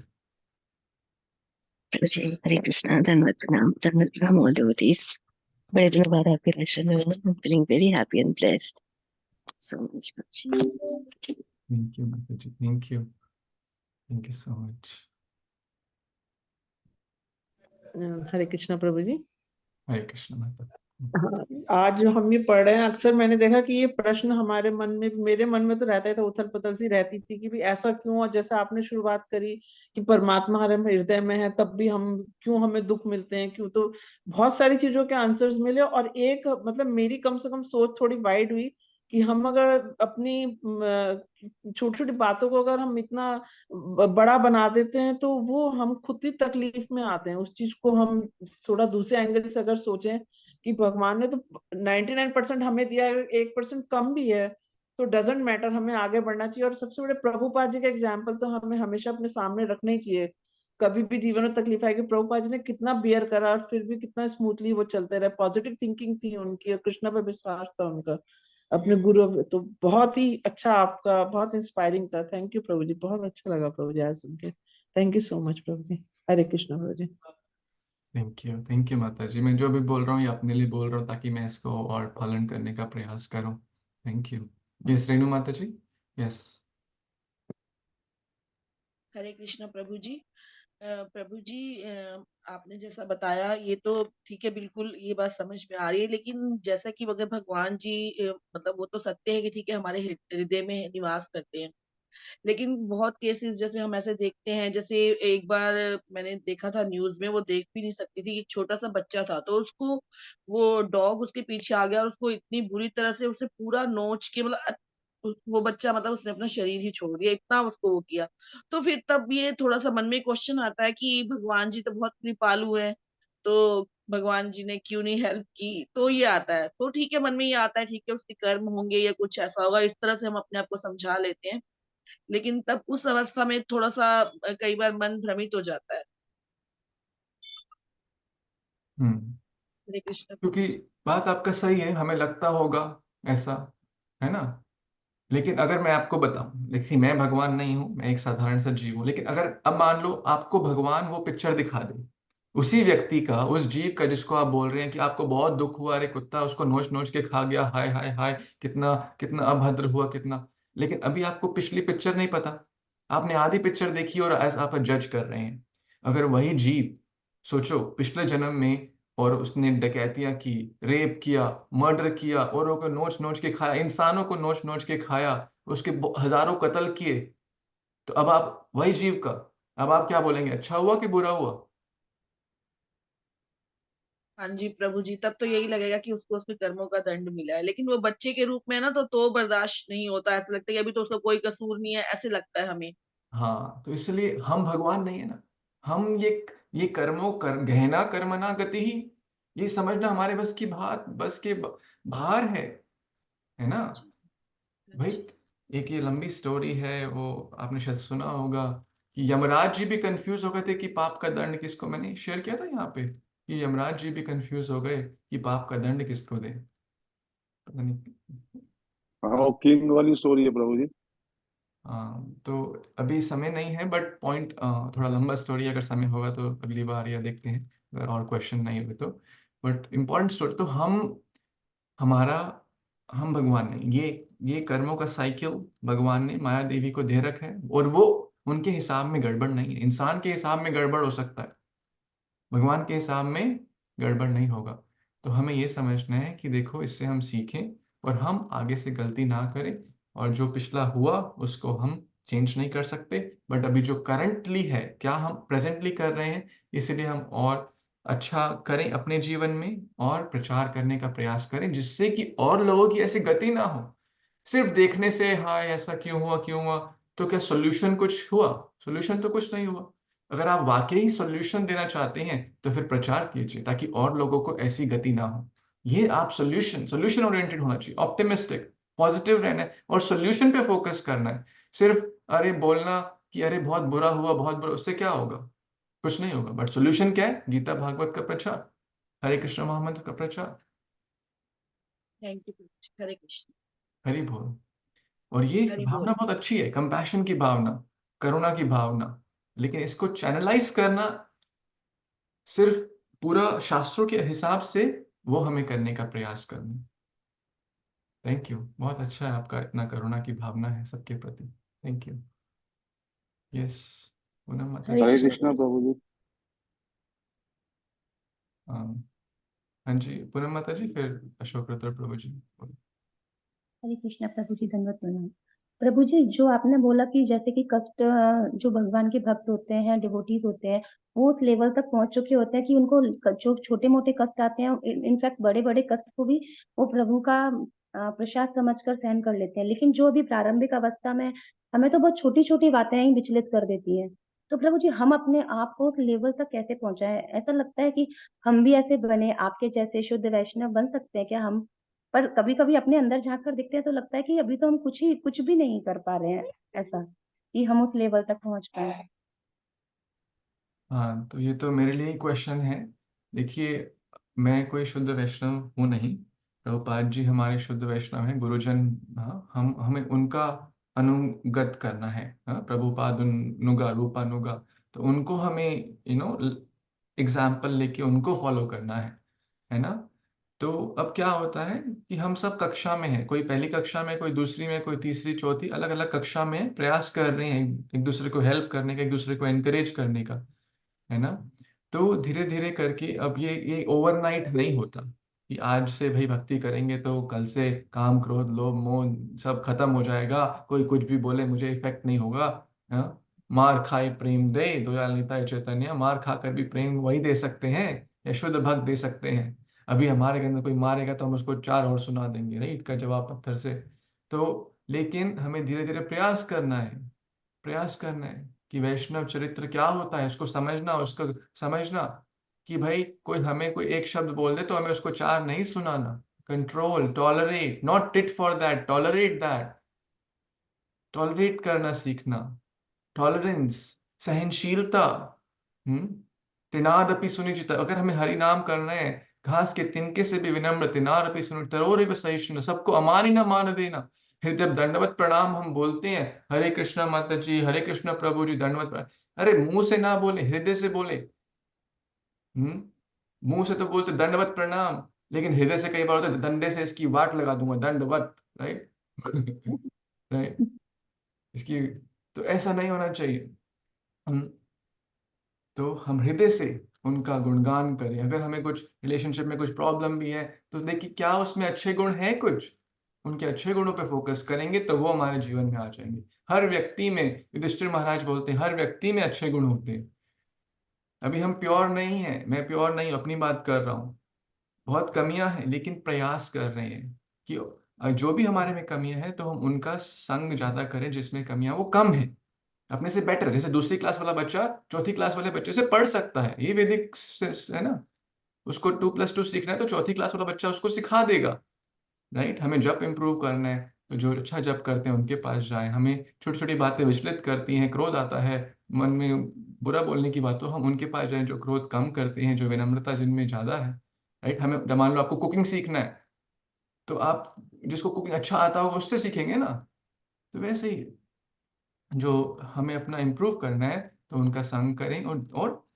प्रभु जी, हरे कृष्णा, धन्यवाद प्रणाम ऑल डिवोटीज। बड़े दिनों बाद आपके दर्शन हुए, I am feeling very happy and blessed so much प्रभु जी। थैंक यू माता जी, thank you so much. Hare Krishna प्रभु जी। हरे कृष्ण माता। हाँ, आज जो हम ये पढ़ रहे हैं, अक्सर मैंने देखा कि ये प्रश्न हमारे मन में, मेरे मन में तो रहता ही था, उथल पुथल सी रहती थी कि भी ऐसा क्यों, और जैसे आपने शुरुआत करी कि परमात्मा हमारे हृदय में है तब भी हम क्यों, हमें दुख मिलते हैं क्यों, तो बहुत सारी चीजों के आंसर्स मिले। और एक मतलब मेरी कम से कम सोच थोड़ी वाइड हुई कि हम अगर अपनी छोटी छोटी बातों को अगर हम इतना बड़ा बना देते हैं तो वो हम खुद ही तकलीफ में आते हैं। उस चीज को हम थोड़ा दूसरे एंगल से अगर सोचें कि भगवान ने तो 99% हमें दिया है, 1% कम भी है तो डजेंट मैटर, हमें आगे बढ़ना चाहिए। और सबसे बड़े प्रभुपाद जी का एग्जाम्पल तो हमें हमेशा अपने सामने रखना ही चाहिए। कभी भी जीवन में तकलीफ आएगी, प्रभुपाद जी ने कितना बियर करा और फिर भी कितना स्मूथली वो चलते रहे। पॉजिटिव थिंकिंग थी उनकी और कृष्णा पे विश्वास था उनका अपने गुरु पे। तो बहुत ही अच्छा, आपका बहुत इंस्पायरिंग था। थैंक यू प्रभु जी, बहुत अच्छा लगा प्रभु जी आज सुन के। थैंक यू सो मच प्रभु जी। हरे कृष्णा प्रभु जी। थैंक यू माता जी। मैं जो भी बोल रहा हूँ ये अपने लिए बोल रहा हूँ ताकि मैं इसको और पालन करने का प्रयास करूँ। Thank you. यस रेणु माता जी। यस। हरे कृष्णा प्रभु जी। प्रभु जी, आपने जैसा बताया ये तो ठीक है, बिल्कुल ये बात समझ में आ रही है। लेकिन जैसा कि अगर भगवान जी मतलब वो तो सत्य है कि ठीक है हमारे हृदय में निवास करते हैं, लेकिन बहुत केसेस जैसे हम ऐसे देखते हैं, जैसे एक बार मैंने देखा था न्यूज में, वो देख भी नहीं सकती थी, एक छोटा सा बच्चा था तो उसको वो डॉग उसके पीछे आ गया और उसको इतनी बुरी तरह से उसे पूरा नोच के मतलब वो बच्चा मतलब उसने अपना शरीर ही छोड़ दिया, इतना उसको वो किया। तो फिर तब ये थोड़ा सा मन में क्वेश्चन आता है कि भगवान जी तो बहुत कृपालु है, तो भगवान जी ने क्यों नहीं हेल्प की, तो ये आता है। तो ठीक है, मन में ये आता है ठीक है उसके कर्म होंगे या कुछ ऐसा होगा, इस तरह से हम अपने आप को समझा लेते हैं। लेकिन तब उस अवस्था में थोड़ा सा कई बार मन भ्रमित हो जाता है। हरे कृष्ण प्रभु क्योंकि जी। बात आपका सही है, हमें लगता होगा ऐसा, है ना। लेकिन अगर मैं आपको बताऊं, देखिए मैं भगवान नहीं हूं, मैं एक साधारण सा जीव हूं, लेकिन अगर अब मान लो आपको भगवान वो पिक्चर दिखा दे उसी व्यक्ति का, उस जीव का जिसको आप बोल रहे हैं कि आपको बहुत दुख हुआ, अरे कुत्ता उसको नोच नोच के खा गया, हाय हाय हाय, कितना कितना अभद्र हुआ, कितना। लेकिन अभी आपको पिछली पिक्चर नहीं पता, आपने आधी पिक्चर देखी और ऐसा आप जज कर रहे हैं। अगर वही जीव, सोचो पिछले जन्म में, और उसने डकैतियां की, रेप किया, मर्डर किया, औरों को नोच नोच के खाया, इंसानों को नोच नोच के खाया, उसके हजारों कत्ल किए, तो अब आप वही जीव का, अब आप क्या बोलेंगे, अच्छा हुआ कि बुरा हुआ? हाँ जी प्रभु जी, तब तो यही लगेगा कि उसको उसके कर्मों का दंड मिला है, लेकिन वो बच्चे के रूप में है ना, तो बर्दाश्त नहीं होता, ऐसा लगता है कि अभी तो उसका कोई कसूर नहीं है, ऐसे लगता है हमें। हाँ, तो इसलिए हम भगवान नहीं है ना। हम ये कर्मों कर गहना कर्मणा गति ही, ये समझना हमारे बस की बात, बस के बाहर है ना। हाँ जी। हाँ भाई, जी। एक ये लंबी स्टोरी है, वो आपने शायद सुना होगा कि यमराज जी भी कंफ्यूज हो गए थे कि पाप का दंड किसको, मैंने शेयर किया था यहाँ पे कि यमराज जी भी कंफ्यूज हो गए कि पाप का दंड किसको दे, पता नहीं। हाँ, वो किंग वाली स्टोरी है प्रभु जी। तो अभी समय नहीं है, बट पॉइंट थोड़ा लंबा स्टोरी, अगर समय होगा तो अगली बार या देखते हैं, अगर और क्वेश्चन नहीं हुए तो। बट इम्पोर्टेंट स्टोरी तो हमारा हम भगवान ने ये कर्मों का साइकिल भगवान ने माया देवी को दे रखा है, और वो उनके हिसाब में गड़बड़ नहीं है। इंसान के हिसाब में गड़बड़ हो सकता है, भगवान के हिसाब में गड़बड़ नहीं होगा। तो हमें ये समझना है कि देखो, इससे हम सीखें और हम आगे से गलती ना करें, और जो पिछला हुआ उसको हम चेंज नहीं कर सकते, बट अभी जो करंटली है, क्या हम प्रेजेंटली कर रहे हैं, इसलिए हम और अच्छा करें अपने जीवन में, और प्रचार करने का प्रयास करें, जिससे कि और लोगों की ऐसी गति ना हो। सिर्फ देखने से हाँ ऐसा क्यों हुआ क्यों हुआ, तो क्या सोल्यूशन कुछ हुआ? सोल्यूशन तो कुछ नहीं हुआ। अगर आप वाकई सोल्यूशन देना चाहते हैं तो फिर प्रचार कीजिए, ताकि और लोगों को ऐसी गति ना हो। ये आप सोल्यूशन ओरिएंटेड होना चाहिए, ऑप्टिमिस्टिक, पॉजिटिव रहना है, और सोल्यूशन पे फोकस करना है। सिर्फ अरे बोलना कि अरे बहुत बुरा हुआ, बहुत बुरा, उससे क्या होगा? कुछ नहीं होगा। बट सोल्यूशन क्या है? गीता भागवत का प्रचार, हरे कृष्ण महामंत्र का प्रचार। थैंक यू प्रभु जी। हरे कृष्ण। हरि बोल। और ये हरि भावना बोल। बहुत अच्छी है, कंपैशन की भावना, करुणा की भावना, लेकिन इसको चैनलाइज करना सिर्फ पूरा शास्त्रों के हिसाब से, वो हमें करने का प्रयास करना। थैंक यू, बहुत अच्छा है आपका, इतना करुणा की भावना है सबके प्रति। Thank you. यस, पूनम माता हरे जी। हरे कृष्ण कृष्णा प्रभु जी। प्रभु जी। हाँ हाँ जी, पूनम माता जी, फिर अशोक रुद्र प्रभु जी बोलो। हरे कृष्णा प्रभु जी, धन्यवाद प्रणाम। प्रभु जी, जो आपने बोला कि जैसे कि कष्ट जो भगवान के भक्त होते हैं, डिवोटीज होते हैं, वो उस लेवल तक पहुंच चुके होते हैं कि उनको जो छोटे मोटे कष्ट आते हैं, इनफैक्ट बड़े बड़े कष्ट को भी वो प्रभु का प्रसाद समझकर सहन कर लेते हैं। लेकिन जो अभी प्रारंभिक अवस्था में, हमें तो बहुत छोटी छोटी बातें ही विचलित कर देती हैं। तो प्रभु जी, हम अपने आप को उस लेवल तक कैसे पहुंचाएं? ऐसा लगता है कि हम भी ऐसे बने, आपके जैसे शुद्ध वैष्णव बन सकते हैं क्या हम? पर कभी कभी अपने अंदर झांक कर देखते हैं तो लगता है कि अभी तो हम कुछ भी नहीं कर पा रहे हैं, ऐसा कि हम उस लेवल तक पहुंच पाए। हाँ, तो ये तो मेरे लिए ही क्वेश्चन है। देखिए, मैं कोई शुद्ध वैष्णव हूँ नहीं, प्रभुपाद जी हमारे शुद्ध वैष्णव हैं, गुरुजन। हाँ, हमें उनका अनुगत करना है। हाँ, प्रभुपाद नुगा रूपा नुगा, तो उनको हमें एग्जाम्पल लेके उनको फॉलो करना है ना। तो अब क्या होता है कि हम सब कक्षा में हैं, कोई पहली कक्षा में, कोई दूसरी में, कोई तीसरी चौथी, अलग अलग कक्षा में प्रयास कर रहे हैं एक दूसरे को हेल्प करने का, एक दूसरे को एनकरेज करने का, है ना। तो धीरे धीरे करके, अब ये ओवरनाइट नहीं होता कि आज से भाई भक्ति करेंगे तो कल से काम क्रोध लोभ मोह सब खत्म हो जाएगा, कोई कुछ भी बोले मुझे इफेक्ट नहीं होगा। हाँ? मार खाए प्रेम दे, दयाल निताय चैतन्य, मार खाकर भी प्रेम वही दे सकते हैं या शुद्ध भक्त दे सकते हैं। अभी हमारे के अंदर कोई मारेगा तो हम उसको चार और सुना देंगे, राइट का जवाब पत्थर से। तो लेकिन हमें धीरे धीरे प्रयास करना है कि वैष्णव चरित्र क्या होता है, उसको समझना, उसको समझना कि भाई कोई एक शब्द बोल दे तो हमें उसको चार नहीं सुनाना। Control, tolerate, not tit for that, tolerate that, tolerate करना सीखना, टॉलरेंस, सहनशीलता। हम्म त्रिनादपि सुनिचित, अगर हमें हरि नाम करना है, घास के तिनके से भी विनम्र, तिनारपि सुनि तरोरिव सहिष्णु, सबको अमानी न मान देना। फिर जब दंडवत प्रणाम हम बोलते हैं, हरे कृष्णा माता जी, हरे कृष्णा प्रभु जी, दंडवत प्रणाम, अरे मुंह से ना बोले, हृदय से बोले। मुंह से तो बोलते दंडवत प्रणाम, लेकिन हृदय से कई बार होता है डंडे से इसकी वाट लगा दूंगा, दंडवत, राइट। राइट, इसकी, तो ऐसा नहीं होना चाहिए। हम तो हम हृदय से उनका गुणगान करें। अगर हमें कुछ रिलेशनशिप में कुछ प्रॉब्लम भी है तो देखिए क्या उसमें अच्छे गुण हैं, कुछ उनके अच्छे गुणों पे फोकस करेंगे तो वो हमारे जीवन में आ जाएंगे। हर व्यक्ति में, युधिष्ठिर महाराज बोलते हैं, हर व्यक्ति में अच्छे गुण होते हैं। अभी हम प्योर नहीं है, मैं प्योर नहीं, अपनी बात कर रहा हूँ, बहुत कमियां हैं, लेकिन प्रयास कर रहे हैं कि जो भी हमारे में कमियां हैं तो हम उनका संग ज्यादा करें जिसमें कमियां वो कम है, अपने से बेटर। जैसे दूसरी क्लास वाला बच्चा चौथी क्लास वाले बच्चे से पढ़ सकता है, ये वैदिक है ना। उसको 2+2 सीखना है तो चौथी क्लास वाला बच्चा उसको सिखा देगा, राइट। हमें जप इम्प्रूव करना है तो जो अच्छा जप करते हैं उनके पास जाए। हमें छोटी छोटी बातें विचलित करती हैं, क्रोध आता है मन में, बुरा बोलने की बात, तो हम उनके पास जाएं जो क्रोध कम करते हैं, जो विनम्रता जिनमें ज्यादा है, राइट। हमें, मान लो आपको कुकिंग सीखना है तो आप जिसको कुकिंग अच्छा आता होगा उससे सीखेंगे ना। तो वैसे ही जो हमें अपना इम्प्रूव करना है तो उनका संग करें, और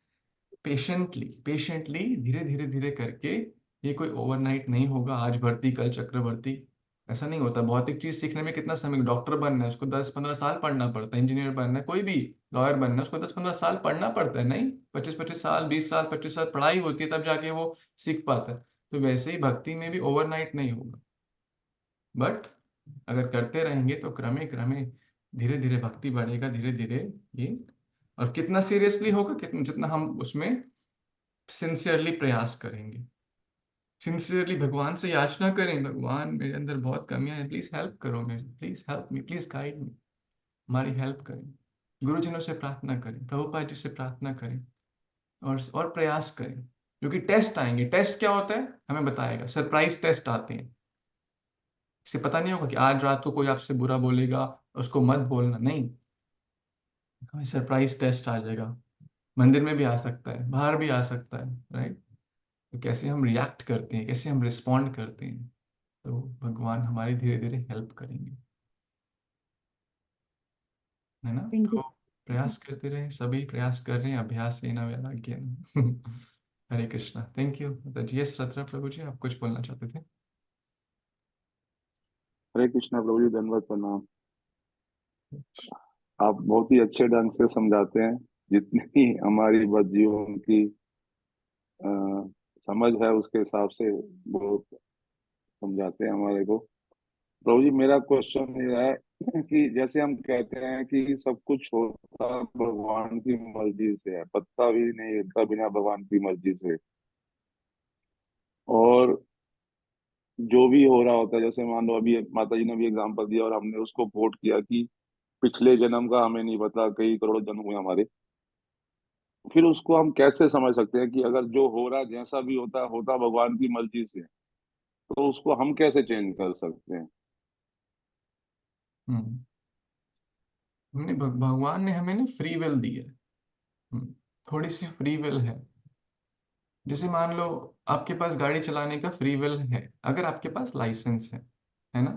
पेशेंटली पेशेंटली धीरे धीरे धीरे करके। ये कोई ओवरनाइट नहीं होगा, आज भर्ती कल चक्रवर्ती, ऐसा नहीं होता। भौतिक चीज सीखने में कितना समय, डॉक्टर बनना है उसको 10-15 साल पढ़ना पड़ता है, इंजीनियर बनना है, कोई भी लॉयर बनना है उसको 10-15 साल पढ़ना पड़ता है, नहीं 25-25 साल, 20 साल, 25 साल पढ़ाई होती है, तब जाके वो सीख पाता है। तो वैसे ही भक्ति में भी ओवरनाइट नहीं होगा, बट अगर करते रहेंगे तो क्रमे क्रमे धीरे धीरे भक्ति बढ़ेगा, धीरे धीरे ये। और कितना सीरियसली होगा, कितना, जितना हम उसमें सिंसियरली प्रयास करेंगे, सिंसियरली भगवान से याचना करें, भगवान मेरे अंदर बहुत कमियां हैं, प्लीज हेल्प करो मेरी, please help me, please guide me, हमारी हेल्प करें। गुरुजनों से प्रार्थना करें, प्रभुपाद जी से प्रार्थना करें, और प्रयास करें। क्योंकि टेस्ट आएंगे। टेस्ट क्या होता है हमें बताएगा, सरप्राइज टेस्ट आते हैं। इसे पता नहीं होगा कि आज रात को कोई आपसे बुरा बोलेगा, उसको मत बोलना, नहीं, हमें सरप्राइज टेस्ट आ जाएगा। मंदिर में भी आ सकता है, बाहर भी आ सकता है, राइट। तो कैसे हम रिएक्ट करते हैं, कैसे हम रिस्पॉन्ड करते हैं, तो भगवान हमारी धीरे धीरे हेल्प करेंगे, है ना। तो प्रयास करते रहे, सभी प्रयास कर रहे हैं, अभ्यास लेना वैराग्य Hare Krishna, thank you. G S Ratra Prabhu ji, आप कुछ बोलना चाहते थे? हरे कृष्णा प्रभु जी, धन्यवाद, प्रणाम। आप बहुत ही अच्छे ढंग से समझाते हैं। जितनी हमारी बद जीवन की अ, समझ है उसके हिसाब से बहुत समझाते हैं हमारे को। प्रभु जी, मेरा क्वेश्चन ये है कि जैसे हम कहते हैं कि सब कुछ होता भगवान की मर्जी से है, पत्ता भी नहीं हिलता बिना भगवान की मर्जी से, और जो भी हो रहा होता है, जैसे मान लो अभी माता जी ने भी एग्जांपल दिया और हमने उसको कोट किया कि पिछले जन्म का हमें नहीं पता, कई करोड़ जन्म हुए हमारे। फिर उसको हम कैसे समझ सकते हैं कि अगर जो हो रहा है जैसा भी होता होता भगवान की मर्जी से, तो उसको हम कैसे चेंज कर सकते हैं? हम्म भगवान ने हमें ना फ्री विल दी है। थोड़ी सी फ्री विल है। जैसे मान लो आपके पास गाड़ी चलाने का फ्री विल है, अगर आपके पास लाइसेंस है ना,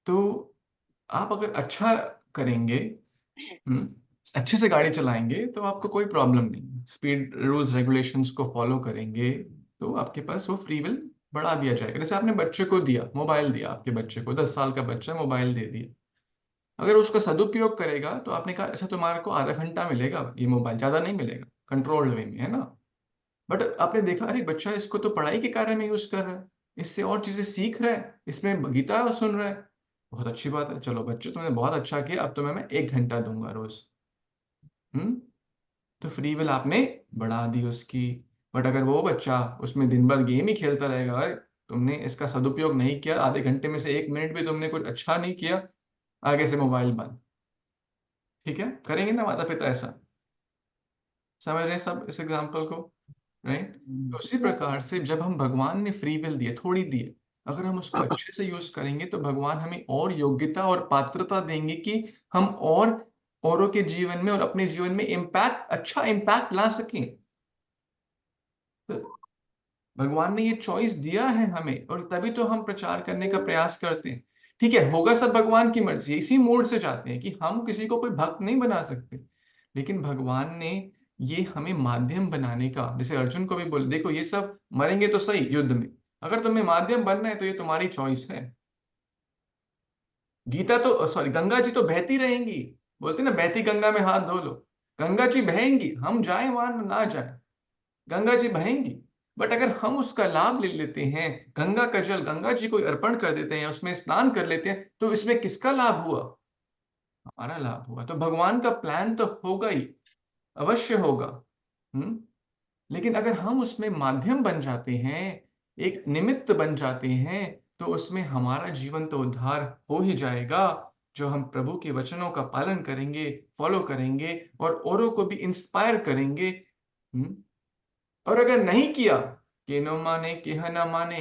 तो आप अगर अच्छा करेंगे, अच्छे से गाड़ी चलाएंगे तो आपको कोई प्रॉब्लम नहीं, स्पीड रूल्स रेगुलेशंस को फॉलो करेंगे तो आपके पास वो फ्री विल बढ़ा दिया जाएगा। जैसे आपने बच्चे को दिया, मोबाइल दिया, आपके बच्चे को 10 साल का बच्चा, मोबाइल दे दिया, अगर उसका सदुपयोग करेगा तो आपने कहा अच्छा तुम्हारे को आधा घंटा मिलेगा ये मोबाइल, ज्यादा नहीं मिलेगा, कंट्रोल्ड वे में, है ना। बट आपने देखा अरे बच्चा इसको तो पढ़ाई के कार्य में यूज कर रहा है, इससे और चीजें सीख रहा है, इसमें गीता सुन रहा है, बहुत अच्छी बात है, चलो बच्चे तुमने बहुत अच्छा किया, अब तुम्हें मैं 1 घंटा दूंगा रोज। हम्म तो फ्री विल आपने बढ़ा दी उसकी। बट अगर वो बच्चा उसमें दिन भर गेम ही खेलता रहेगा, अरे तुमने इसका सदुपयोग नहीं किया, आधे घंटे में से 1 मिनट भी तुमने कुछ अच्छा नहीं किया, आगे से मोबाइल बंद। ठीक है, करेंगे ना माता पिता ऐसा? समझ रहे हैं सब इस एग्जाम्पल को, राइट। तो उसी प्रकार से जब हम, भगवान ने फ्री विल दिए, थोड़ी दिए, अगर हम उसको अच्छे से यूज करेंगे तो भगवान हमें और योग्यता और पात्रता देंगे कि हम और औरों के जीवन में और अपने जीवन में इम्पैक्ट, अच्छा इम्पैक्ट ला सकें। तो भगवान ने ये चॉइस दिया है हमें, और तभी तो हम प्रचार करने का प्रयास करते हैं। ठीक है, होगा सब भगवान की मर्जी, इसी मोड से चाहते हैं कि हम किसी को कोई भक्त नहीं बना सकते, लेकिन भगवान ने ये हमें माध्यम बनाने का, जैसे अर्जुन को भी बोले देखो ये सब मरेंगे तो सही युद्ध में, अगर तुम्हें माध्यम बनना है तो ये तुम्हारी चॉइस है। गीता तो सॉरी गंगा जी तो बहती रहेंगी, बोलते ना बहती गंगा में हाथ धो लो। गंगा जी बहेंगी, हम जाए वहां ना जाए, गंगा जी बहेंगी। बट अगर हम उसका लाभ ले लेते हैं, गंगा का जल गंगा जी को अर्पण कर देते हैं, उसमें स्नान कर लेते हैं, तो इसमें किसका लाभ हुआ? हमारा लाभ हुआ। तो भगवान का प्लान तो होगा ही, अवश्य होगा। लेकिन अगर हम उसमें माध्यम बन जाते हैं, एक निमित्त बन जाते हैं, तो उसमें हमारा जीवन तो उद्धार हो ही जाएगा। जो हम प्रभु के वचनों का पालन करेंगे, फॉलो करेंगे और औरों को भी इंस्पायर करेंगे। और अगर नहीं किया, के न माने केह न माने,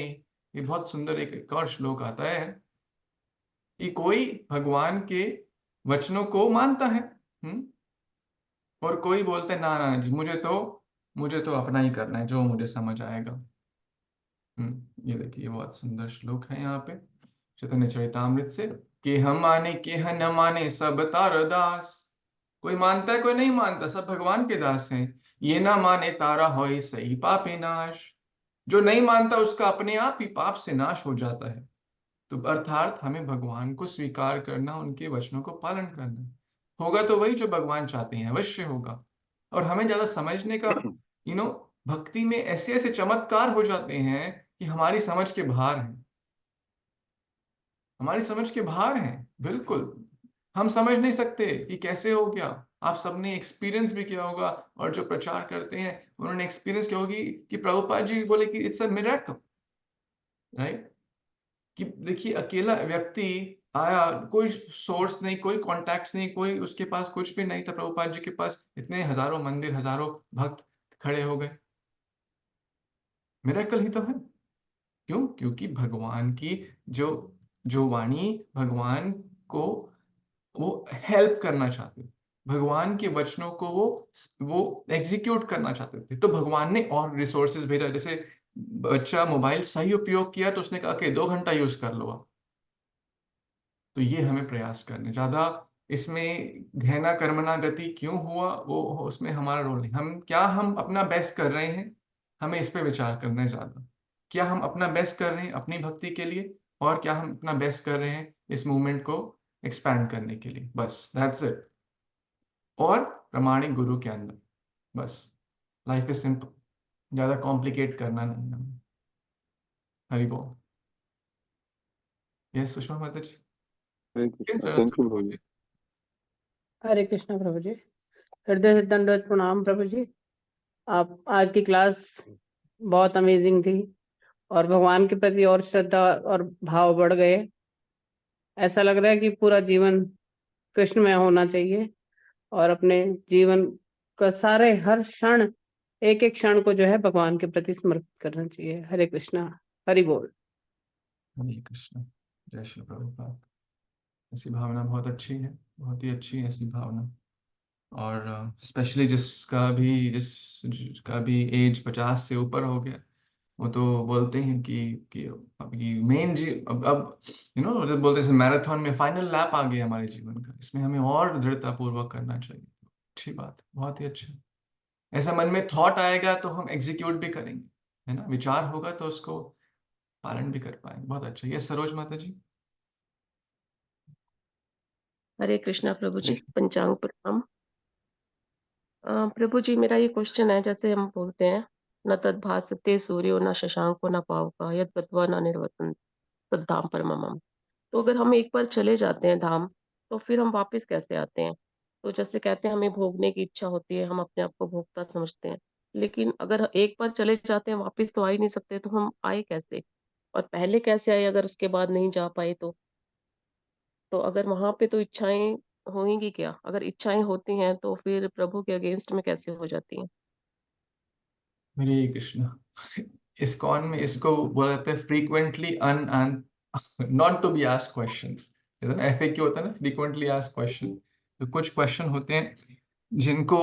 ये बहुत सुंदर एक और श्लोक आता है कि कोई भगवान के वचनों को मानता है, और कोई बोलते हैं ना ना जी, मुझे तो अपना ही करना है, जो मुझे समझ आएगा। ये देखिए बहुत सुंदर श्लोक है यहाँ पे चैतन्य चरितामृत से, कि हम माने के न माने सब तार दास। कोई मानता है कोई नहीं मानता, सब भगवान के दास हैं। ये ना माने तारा होई सही पापे नाश। जो नहीं मानता उसका अपने आप ही पाप से नाश हो जाता है। तो अर्थात हमें भगवान को स्वीकार करना, उनके वचनों को पालन करना होगा, तो वही जो भगवान चाहते हैं अवश्य होगा। और हमें ज्यादा समझने का भक्ति में ऐसे ऐसे चमत्कार हो जाते हैं कि हमारी समझ के बाहर हैं, हमारी समझ के बाहर हैं। बिल्कुल हम समझ नहीं सकते कि कैसे हो गया। आप सबने एक्सपीरियंस भी किया होगा, और जो प्रचार करते हैं उन्होंने एक्सपीरियंस किया होगी कि प्रभुपाद जी बोले कि इट्स अ मिरेकल, राइट? कि देखिए अकेला व्यक्ति आया, कोई सोर्स नहीं, कोई कॉन्टैक्ट्स नहीं, कोई उसके पास कुछ भी नहीं था, प्रभुपाद जी के पास इतने हजारों मंदिर, हजारों भक्त खड़े हो गए। मिरेकल ही तो है। क्यों? क्योंकि भगवान की जो जो वाणी, भगवान को वो हेल्प करना चाहते, भगवान के वचनों को वो एग्जीक्यूट करना चाहते थे, तो भगवान ने और रिसोर्सेज भेजा। जैसे बच्चा मोबाइल सही उपयोग किया तो उसने कहा कि 2 घंटा यूज कर लो आप। तो ये हमें प्रयास करने, ज्यादा इसमें घृणा कर्मणा गति क्यों हुआ वो उसमें हमारा रोल नहीं। हम अपना बेस्ट कर रहे हैं, हमें इस पे विचार करना है ज्यादा। क्या हम अपना बेस्ट कर रहे हैं अपनी भक्ति के लिए, और क्या हम अपना बेस्ट कर रहे हैं इस मूवमेंट को एक्सपैंड करने के लिए, बस दैट्स इट। और प्रामाणिक गुरु के अंदर, बस लाइफ इज सिंपल, ज्यादा कॉम्प्लिकेट करना नहीं हमें। हरि बोल। यस सुषमा माता जी। थैंक यू प्रभु जी। हरे कृष्णा प्रभु जी, हृदय से दंडवत प्रणाम प्रभु जी। आप आज की क्लास बहुत अमेजिंग थी, और भगवान के प्रति और श्रद्धा और भाव बढ़ गए। ऐसा लग रहा है कि पूरा जीवन कृष्णमय होना चाहिए, और अपने जीवन का सारे हर क्षण, एक एक क्षण को जो है भगवान के प्रति समर्पित करना चाहिए। हरे कृष्णा, हरि बोल। हरे कृष्णा, जय श्री प्रभुपाद। ऐसी भावना बहुत अच्छी है, बहुत ही अच्छी है ऐसी भावना। और स्पेशली जिसका भी एज 50 से ऊपर हो गया, वो तो बोलते हैं कि अभी मेन जी अब जब बोलते हैं मैराथन में फाइनल लैप आ गया हमारे जीवन का, इसमें हमें और दृढ़ता पूर्वक करना चाहिए। अच्छी बात, बहुत ही अच्छा। ऐसा मन में थॉट आएगा तो हम एग्जीक्यूट भी करेंगे, है ना? विचार होगा तो उसको पालन भी कर पाएंगे। बहुत अच्छा। ये सरोज माता जी। हरे कृष्णा प्रभु जी, पंचांग प्रणाम। प्रभु जी मेरा ये क्वेश्चन है, जैसे हम बोलते हैं न तद्भासते सूर्यो न शशांको न पावका यद गत्वा न निर्वतन तद्धाम परमम। तो अगर हम एक बार चले जाते हैं धाम, तो फिर हम वापस कैसे आते हैं? तो जैसे कहते हैं हमें भोगने की इच्छा होती है, हम अपने आप को भोगता समझते हैं, लेकिन अगर एक बार चले जाते हैं वापस तो आ ही नहीं सकते, तो हम आए कैसे? और पहले कैसे आए अगर उसके बाद नहीं जा पाए तो अगर वहां पे तो इच्छाएं होंगी क्या? अगर इच्छाएं होती हैं तो फिर प्रभु के अगेंस्ट में कैसे हो जाती हैं? हरे कृष्णा। इस्कॉन में इसको बोला जाता है frequently not to be asked questions. FAQ होता है ना, फ्रीक्वेंटली आस्क्ड क्वेश्चन। तो कुछ क्वेश्चन होते हैं जिनको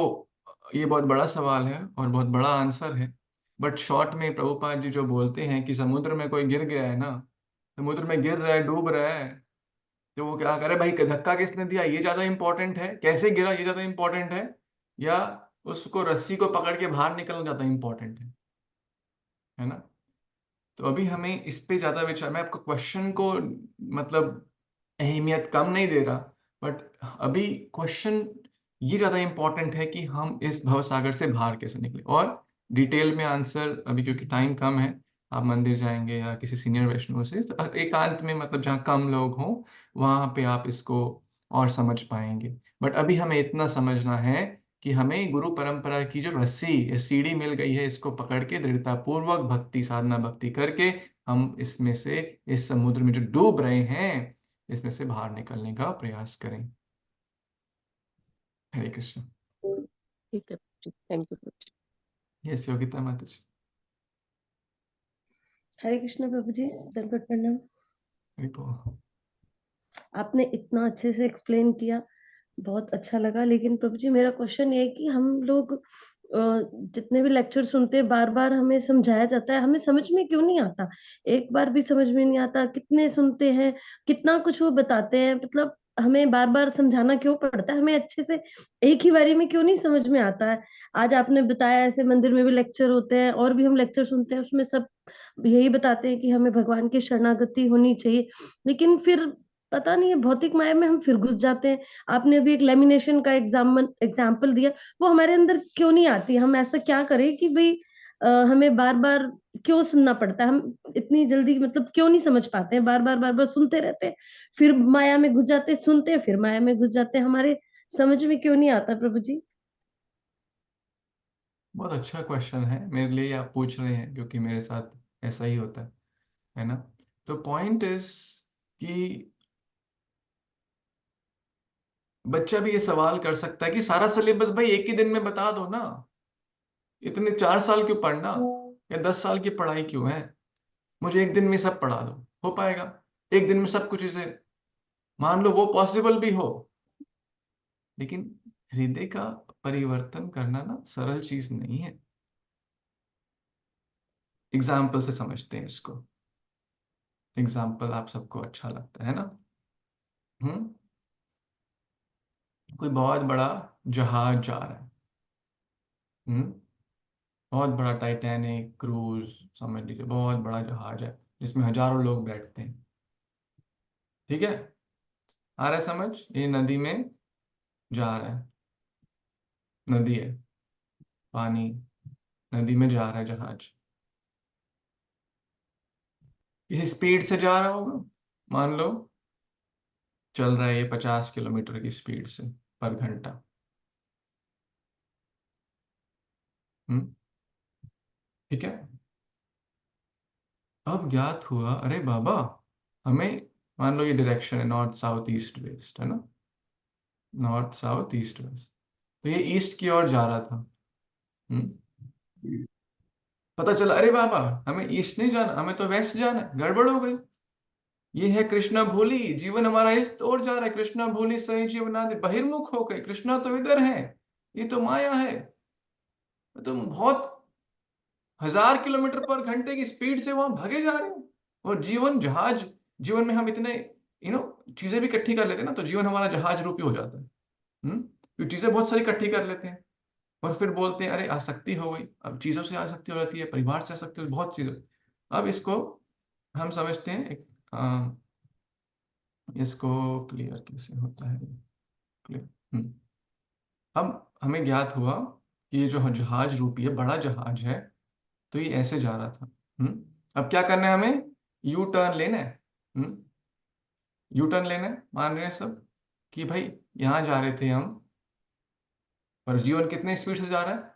ये बहुत बड़ा सवाल है और बहुत बड़ा आंसर है, बट शॉर्ट में प्रभुपाद जी जो बोलते हैं कि समुद्र में कोई गिर गया है ना, समुद्र में गिर रहा है, डूब रहा है, तो वो क्या करे भाई, धक्का किसने दिया ये ज्यादा इंपॉर्टेंट है, कैसे गिरा ये ज्यादा इंपॉर्टेंट है, या उसको रस्सी को पकड़ के बाहर निकलना ज्यादा इंपॉर्टेंट है ना। तो अभी हमें इस पे ज्यादा विचार, मैं आपको क्वेश्चन को मतलब अहमियत कम नहीं दे रहा, बट अभी क्वेश्चन ये ज्यादा इंपॉर्टेंट है कि हम इस भवसागर से बाहर कैसे निकले। और डिटेल में आंसर अभी क्योंकि टाइम कम है, आप मंदिर जाएंगे या किसी सीनियर वैष्णव से तो एकांत में, मतलब जहाँ कम लोग हों वहां पे आप इसको और समझ पाएंगे। बट अभी हमें इतना समझना है कि हमें गुरु परंपरा की जो रस्सी या सीढ़ी मिल गई है, इसको पकड़ के दृढ़ता पूर्वक भक्ति साधना भक्ति करके हम इसमें से, इस समुद्र में जो डूब रहे हैं, इसमें से बाहर निकलने का प्रयास करें। हरे कृष्ण। ठीक है, थैंक यू। यस योगिता माता जी। हरे कृष्ण प्रभु जी, दंडवत प्रणाम। हरि बोल। आपने इतना अच्छे से एक्सप्लेन किया, बहुत अच्छा लगा। लेकिन प्रभु जी मेरा क्वेश्चन ये है कि हम लोग जितने भी लेक्चर सुनते हैं, बार बार हमें समझाया जाता है, हमें समझ में क्यों नहीं आता? एक बार भी समझ में नहीं आता। कितने सुनते हैं, कितना कुछ वो बताते हैं, मतलब हमें बार बार समझाना क्यों पड़ता है? हमें अच्छे से एक ही बारी में क्यों नहीं समझ में आता है? आज आपने बताया ऐसे मंदिर में भी लेक्चर होते हैं और भी हम लेक्चर सुनते हैं, उसमें सब यही बताते हैं कि हमें भगवान की शरणागति होनी चाहिए। लेकिन फिर पता नहीं है, भौतिक माया में हम फिर घुस जाते हैं। आपने अभी एक लेमिनेशन का एग्जाम्पल दिया, वो हमारे अंदर क्यों नहीं आती? हम ऐसा क्या करें कि भाई हमें बार बार क्यों सुनना पड़ता है? हम इतनी जल्दी मतलब क्यों नहीं समझ पाते हैं? बार बार सुनते रहते हैं, फिर माया में घुस जाते हैं, सुनते हैं फिर माया में घुस जाते हैं। हमारे समझ में क्यों नहीं आता प्रभु जी? बहुत अच्छा क्वेश्चन है, मेरे लिए आप पूछ रहे हैं क्योंकि मेरे साथ ऐसा ही होता है ना। तो पॉइंट इज कि बच्चा भी ये सवाल कर सकता है कि सारा सिलेबस भाई एक ही दिन में बता दो ना, इतने 4 साल क्यों पढ़ना, या 10 साल की पढ़ाई क्यों है, मुझे एक दिन में सब पढ़ा दो। हो पाएगा एक दिन में सब कुछ? इसे मान लो वो पॉसिबल भी हो, लेकिन हृदय का परिवर्तन करना ना सरल चीज नहीं है। एग्जाम्पल से समझते हैं इसको। एग्जाम्पल आप सबको अच्छा लगता है ना। कोई बहुत बड़ा जहाज जा रहा है, हम्म बहुत बड़ा टाइटैनिक क्रूज समझ लीजिए, बहुत बड़ा जहाज है जिसमें हजारों लोग बैठते हैं। ठीक है, आ रहा है समझ? ये नदी में जा रहा है, नदी है, पानी, नदी में जा रहा है जहाज। किसी स्पीड से जा रहा होगा, मान लो चल रहा है ये 50 किलोमीटर की स्पीड से पर घंटा। ठीक है, अब ज्ञात हुआ अरे बाबा, हमें मान लो ये डायरेक्शन है नॉर्थ साउथ ईस्ट वेस्ट है ना, नॉर्थ साउथ ईस्ट वेस्ट, तो ये ईस्ट की ओर जा रहा था। पता चला अरे बाबा हमें ईस्ट नहीं जाना, हमें तो वेस्ट जाना है, गड़बड़ हो गई। ये है कृष्णा भूली, जीवन हमारा इस ओर जा रहा है, कृष्णा भूली सही जीवन आदि बहिर्मुख हो गए, कृष्णा तो इधर है, ये तो माया है। तो बहुत 1000 किलोमीटर पर घंटे की स्पीड से वहां भागे जा रहे हो। और जीवन जहाज, जीवन में हम इतने चीजें भी इकट्ठी कर लेते हैं ना, तो जीवन हमारा जहाज रूपी हो जाता है। तो चीजें बहुत सारी इकट्ठी कर लेते हैं और फिर बोलते हैं अरे आसक्ति हो गई। अब चीजों से आसक्ति हो जाती है, परिवार से आसक्ति हो, बहुत चीजें। अब इसको हम समझते हैं इसको क्लियर कैसे होता है, क्लियर। अब हमें ज्ञात हुआ कि ये जो जहाज रूपी है, बड़ा जहाज है, तो ये ऐसे जा रहा था। अब क्या करना है, हमें यू टर्न लेना है। यू टर्न लेना है, मान रहे हैं सब कि भाई यहां जा रहे थे हम, पर जीवन कितने स्पीड से जा रहा है,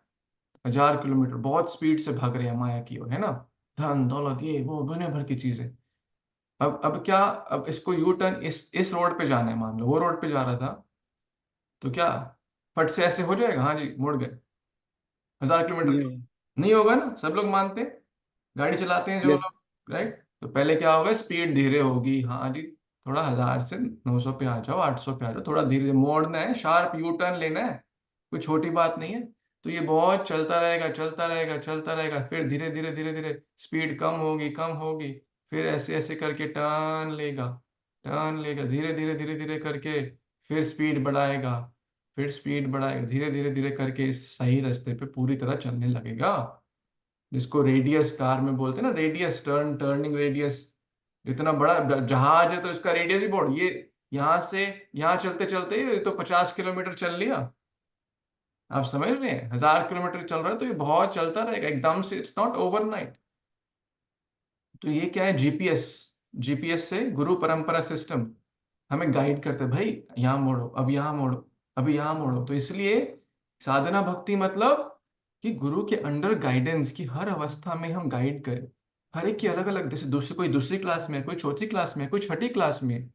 1000 किलोमीटर, बहुत स्पीड से भाग रहे हैं माया की ओर, है ना, धन दौलत ये वो दुनिया भर की चीजें। अब क्या, अब इसको यू टर्न इस रोड पे जाना है, मान लो वो रोड पे जा रहा था, तो क्या फट से ऐसे हो जाएगा, हाँ जी मुड़ गए 1000 किलोमीटर? नहीं होगा ना, सब लोग मानते हैं, गाड़ी चलाते हैं जो यस। लोग, राइट। तो पहले क्या होगा, स्पीड धीरे होगी, हाँ जी, थोड़ा 1000 से 900 पे आ जाओ, 800 पे आ जाओ, थोड़ा धीरे मोड़ना है, शार्प यू टर्न लेना है, कोई छोटी बात नहीं है। तो ये बहुत चलता रहेगा चलता रहेगा चलता रहेगा, फिर धीरे धीरे धीरे धीरे स्पीड कम होगी, फिर ऐसे ऐसे करके टर्न लेगा धीरे धीरे धीरे धीरे करके, फिर स्पीड बढ़ाएगा, फिर स्पीड बढ़ाएगा, धीरे धीरे धीरे करके इस सही रास्ते पे पूरी तरह चलने लगेगा, जिसको रेडियस कार में बोलते हैं ना, रेडियस, टर्निंग रेडियस। इतना बड़ा जहाज है तो इसका रेडियस ही बहुत, ये यहाँ से यहाँ चलते चलते ये तो 50 किलोमीटर चल लिया, आप समझ रहे हैं, 1000 किलोमीटर चल रहा है, तो ये बहुत चलता रहेगा एकदम से, इट्स नॉट ओवरनाइट। तो ये क्या है, जीपीएस, जीपीएस से गुरु परंपरा सिस्टम हमें गाइड करते हैं, भाई यहाँ मोड़ो, अब यहाँ मोड़ो, अभी यहाँ मोड़ो। तो इसलिए साधना भक्ति मतलब कि गुरु के अंडर गाइडेंस की हर अवस्था में हम गाइड करें। हर एक की अलग अलग, जैसे दूसरी, कोई दूसरी क्लास में है, कोई चौथी क्लास में है, कोई छठी क्लास में है,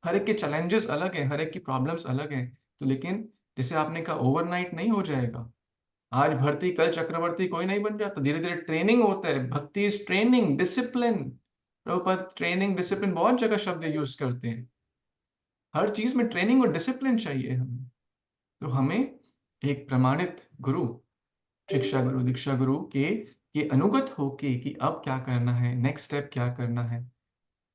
हर एक के चैलेंजेस अलग हैं, हर एक की प्रॉब्लम्स अलग हैं। तो लेकिन जैसे आपने कहा ओवरनाइट नहीं हो जाएगा, आज भर्ती कल चक्रवर्ती कोई नहीं बन जाता, धीरे धीरे ट्रेनिंग होता है। भक्ति is training, discipline. Prabhupada training discipline बहुत जगह शब्द यूज करते हैं, हर चीज में ट्रेनिंग और डिसिप्लिन चाहिए हमें। तो हमें एक प्रमाणित गुरु, शिक्षा गुरु, दीक्षा गुरु के अनुगत होके कि अब क्या करना है, नेक्स्ट स्टेप क्या करना है।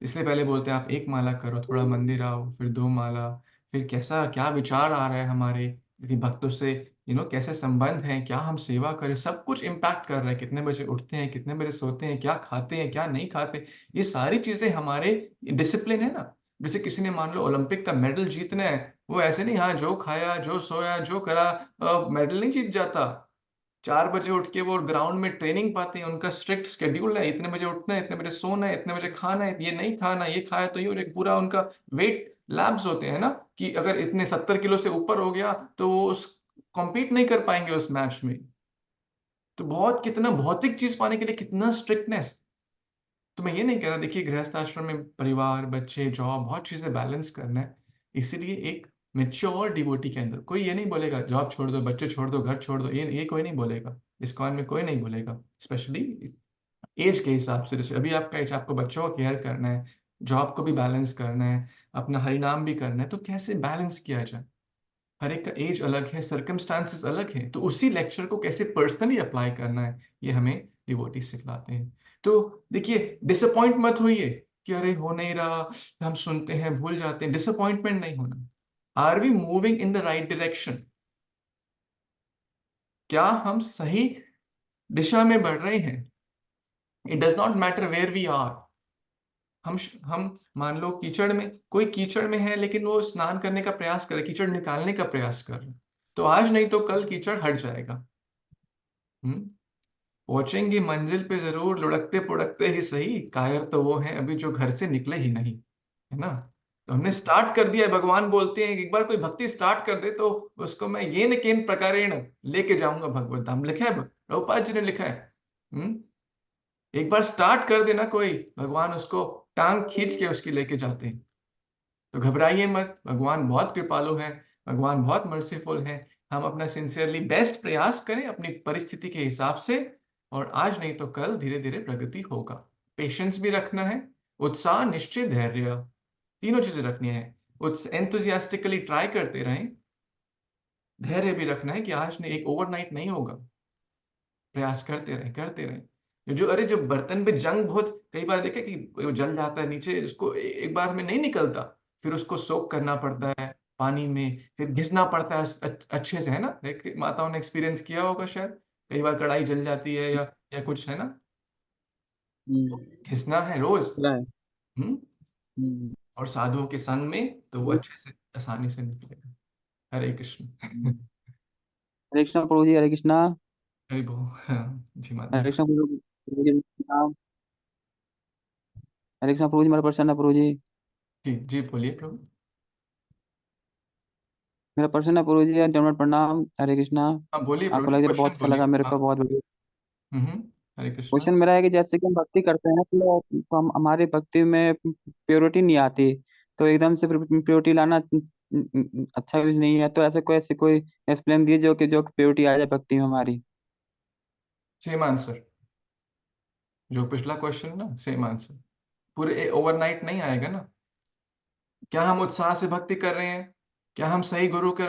इसलिए पहले बोलते हैं आप एक माला करो, थोड़ा मंदिर आओ, फिर 2 माला, फिर कैसा क्या विचार आ रहा है हमारे कि भक्तों से, कैसे संबंध है, क्या हम सेवा करें, सब कुछ इम्पैक्ट कर रहा है। कितने बजे उठते हैं, कितने बजे सोते हैं, क्या खाते हैं, क्या नहीं खाते, ये सारी चीजें हमारे डिसिप्लिन है ना। जैसे किसी ने मान लो ओलंपिक का मेडल जीतना है, वो ऐसे नहीं, हाँ जो खाया जो सोया जो करा मेडल नहीं जीत जाता। 4 बजे उठ के वो ग्राउंड में ट्रेनिंग पाते हैं, उनका स्ट्रिक्ट शेड्यूल है, इतने बजे उठना है, इतने बजे सोना है, इतने बजे खाना है, ये नहीं खाना, ये खाया तो ये, और एक पूरा उनका वेट लैब्स होते हैं ना, कि अगर इतने 70 किलो से ऊपर हो गया तो वो उस कॉम्पीट नहीं कर पाएंगे उस मैच में। तो बहुत, कितना भौतिक चीज पाने के लिए कितना स्ट्रिक्टनेस। तो मैं ये नहीं कह रहा, देखिए गृहस्थ आश्रम में परिवार, बच्चे, जॉब, बहुत चीजें बैलेंस करना है। इसीलिए एक मेच्योर डिवोटी के अंदर कोई ये नहीं बोलेगा जॉब छोड़ दो, बच्चे छोड़ दो, घर छोड़ दो, ये कोई नहीं बोलेगा, इस्कॉन में कोई नहीं बोलेगा। स्पेशली एज के हिसाब से, जैसे अभी आपका एज, आपको बच्चों को केयर करना है, जॉब को भी बैलेंस करना है, अपना हरिनाम भी करना है, तो कैसे बैलेंस किया जाए। हर एक का एज अलग है, सर्कमस्टांसेस अलग है, तो उसी लेक्चर को कैसे पर्सनली अप्लाई करना है, ये हमें डिवोटी सिखलाते हैं। तो देखिए, डिसअपॉइंट मत होइए कि अरे हो नहीं रहा, हम सुनते हैं भूल जाते हैं, डिसअपॉइंटमेंट नहीं होना। Are we moving in the right direction, क्या हम सही दिशा में बढ़ रहे हैं। It does not matter where we are. हम मान लो कीचड़ में, कोई कीचड़ में है लेकिन वो स्नान करने का प्रयास कर रहे, कीचड़ निकालने का प्रयास कर रहे, तो आज नहीं तो कल कीचड़ हट जाएगा। पहुंचेंगे मंजिल पे जरूर, लुढ़कते पुढ़कते ही सही, कायर तो वो है अभी जो घर से निकले ही नहीं, है ना। तो हमने स्टार्ट कर दिया है, भगवान बोलते हैं एक बार कोई भक्ति स्टार्ट कर दे तो उसको मैं ये न केन प्रकारेण लेके जाऊंगा भगवत धाम, लिखा है, प्रभुपाद जी ने लिखा है। एक बार स्टार्ट कर देना कोई, भगवान उसको टांग खींच के उसकी लेके जाते हैं। तो घबराइए मत, भगवान बहुत कृपालु है, भगवान बहुत मर्सीफुल है। हम अपना सिंसियरली बेस्ट प्रयास करें अपनी परिस्थिति के हिसाब से, और आज नहीं तो कल धीरे धीरे प्रगति होगा। पेशेंस भी रखना है, उत्साह, निश्चय, धैर्य, तीनों चीजें रखनी है। एंथुसियास्टिकली ट्राई करते रहें, धैर्य भी रखना है कि आज नहीं, एक ओवरनाइट नहीं होगा, प्रयास करते रहें करते रहें। अरे जो बर्तन पे जंग, बहुत कई बार देखे कि वो जल जाता है नीचे, इसको एक बार में नहीं निकलता, फिर उसको सोक करना पड़ता है पानी में, फिर घिसना पड़ता है अच्छे से, है ना। माताओं ने एक्सपीरियंस किया होगा शायद, कई बार कढ़ाई जल जाती है या कुछ, है ना। घिसना है रोज। और साधुओं के संग में तो वो अच्छे से आसानी से निकलेगा। हरे कृष्ण। हरे कृष्णा प्रभु जी, हरे कृष्णा। हरि बोल। जी माता। हरे कृष्णा प्रभु जी, हरे कृष्णा प्रभु जी, मेरा प्रश्न है प्रभु जी। जी बोलिए प्रभु। मेरा प्रश्न है प्रभु जी, दंडवत प्रणाम, हरे कृष्णा। हाँ बोलिए आपको प्रभु, लेक्चर बहुत क्वेश्चन अच्छा बोलिए। लगा, मेरे हाँ। को बहुत बढ़िया। हरे कृष्णा। क्वेश्चन मेरा है कि जैसे कि हम भक्ति करते हैं तो हम हमारी भक्ति में प्योरिटी नहीं आती, तो एकदम से प्योरिटी लाना अच्छा भी नहीं है। तो ऐसे कोई एक्सप्लेन दीजिए जो प्योरिटी आ जाए भक्ति में हमारी। सेम आंसर जो पिछला क्वेश्चन ना, सेम आंसर। पूरे ओवरनाइट नहीं आएगा ना। क्या हम उत्साह से भक्ति कर रहे हैं, क्या हम सही गुरु का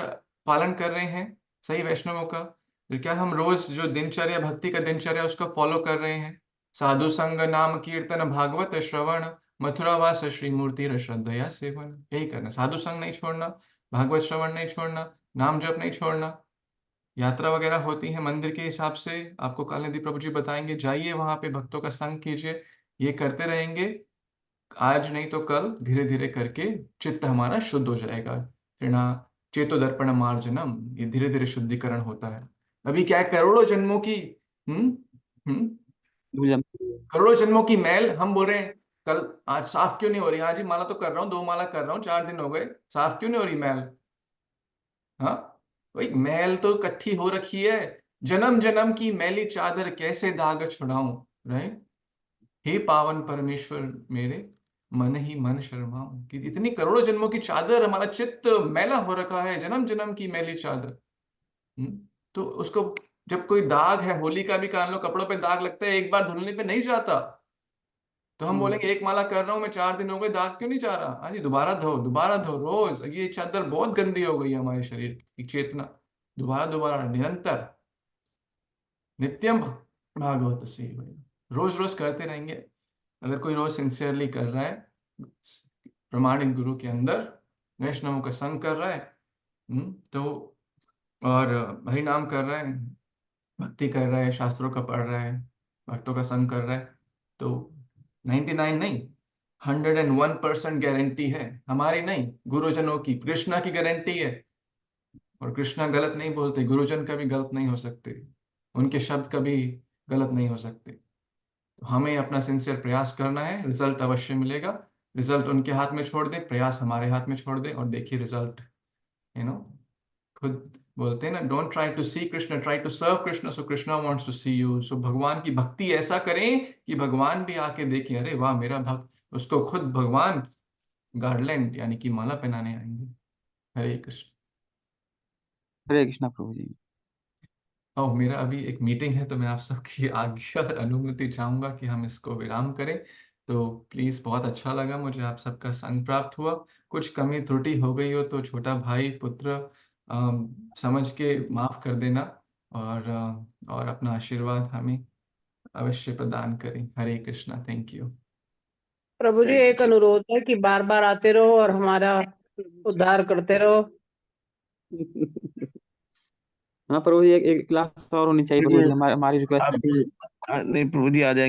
पालन कर रहे हैं, सही वैष्णवों का, फिर क्या हम रोज जो दिनचर्या, भक्ति का दिनचर्या उसका फॉलो कर रहे हैं। साधु संग, नाम कीर्तन, भागवत श्रवण, मथुरावास, श्री मूर्ति श्रद्धया सेवन, यही करना। साधु संग नहीं छोड़ना, भागवत श्रवण नहीं छोड़ना, नाम जप नहीं छोड़ना। यात्रा वगैरह होती है मंदिर के हिसाब से, आपको कलानिधि प्रभु जी बताएंगे, जाइए वहां पे भक्तों का संग कीजिए। ये करते रहेंगे, आज नहीं तो कल धीरे धीरे करके चित्त हमारा शुद्ध हो जाएगा। ऋणा चेतो दर्पण मार्जनम, ये धीरे धीरे शुद्धिकरण होता है। अभी क्या है, करोड़ों जन्मों की हम्म हम्म करोड़ों जन्मों की मैल, हम बोल रहे हैं कल आज साफ क्यों नहीं हो रही? हाँ जी, माला तो कर रहा हूँ, 2 माला कर रहा हूँ, 4 दिन हो गए, साफ क्यों नहीं हो रही मैल? हाँ, वही मैल तो इकट्ठी हो रखी है। जन्म जन्म की मैली चादर कैसे दाग छुड़ाऊं, राइट? हे पावन परमेश्वर मेरे, मन ही मन शर्माऊं। कि इतनी करोड़ों जन्मों की चादर, हमारा चित्त मैला हो रखा है, जन्म जन्म की मैली चादर। तो उसको, जब कोई दाग है, होली का भी कान लो, कपड़ों पे दाग लगता है, एक बार धुलने पे नहीं जाता। तो हम बोलेंगे एक माला कर रहा हूं मैं, 4 दिन हो गए, दाग क्यों नहीं जा रहा? हाँ जी, दोबारा धो रोज। ये चादर बहुत गंदी हो गई है हमारे शरीर की चेतना। दोबारा दोबारा निरंतर नित्यम भागवत से, रोज रोज करते रहेंगे। अगर कोई रोज सिंसियरली कर रहा है, प्रमाणिक गुरु के अंदर वैष्णवों का संग कर रहा है, तो और हरि नाम कर रहा है, भक्ति कर रहा है, शास्त्रों का पढ़ रहा है, भक्तों का संग कर रहा है, तो 99 नहीं 101% गारंटी है, हमारी नहीं, गुरुजनों की, कृष्णा की गारंटी है। और कृष्णा गलत नहीं बोलते, गुरुजन कभी गलत नहीं हो सकते, उनके शब्द कभी गलत नहीं हो सकते। तो हमें अपना सिंसियर प्रयास करना है, रिजल्ट अवश्य मिलेगा। रिजल्ट उनके हाथ में छोड़ दे, प्रयास हमारे हाथ में छोड़ दे, और देखिए रिजल्ट। खुद बोलते हैं ना, don't try to see Krishna, try to serve Krishna, so Krishna wants to see you. So भगवान की भक्ति ऐसा करें कि भगवान भी आके देखें, अरे वाह मेरा भक्त, उसको खुद भगवान गार्लैंड यानी कि माला पहनाने आएंगे। हरे कृष्ण। हरे कृष्णा प्रभु जी। ओह, मेरा अभी एक मीटिंग है, तो मैं आप सबकी आज्ञा अनुमति चाहूंगा कि हम इसको विराम करें। तो प्लीज, बहुत अच्छा लगा मुझे, आप सबका संग प्राप्त हुआ। कुछ कमी त्रुटि हो गई हो तो छोटा भाई पुत्र समझ के माफ कर देना, और अपना आशीर्वाद हमें अवश्य प्रदान करें। हरे कृष्णा, थैंक यू। प्रभु जी, एक अनुरोध है कि बार बार आते रहो और हमारा उद्धार करते रहो। हाँ प्रभु जी, एक क्लास और होनी चाहिए प्रभु जी, हमारी रिक्वेस्ट। नहीं प्रभु जी, आ जाएंगे।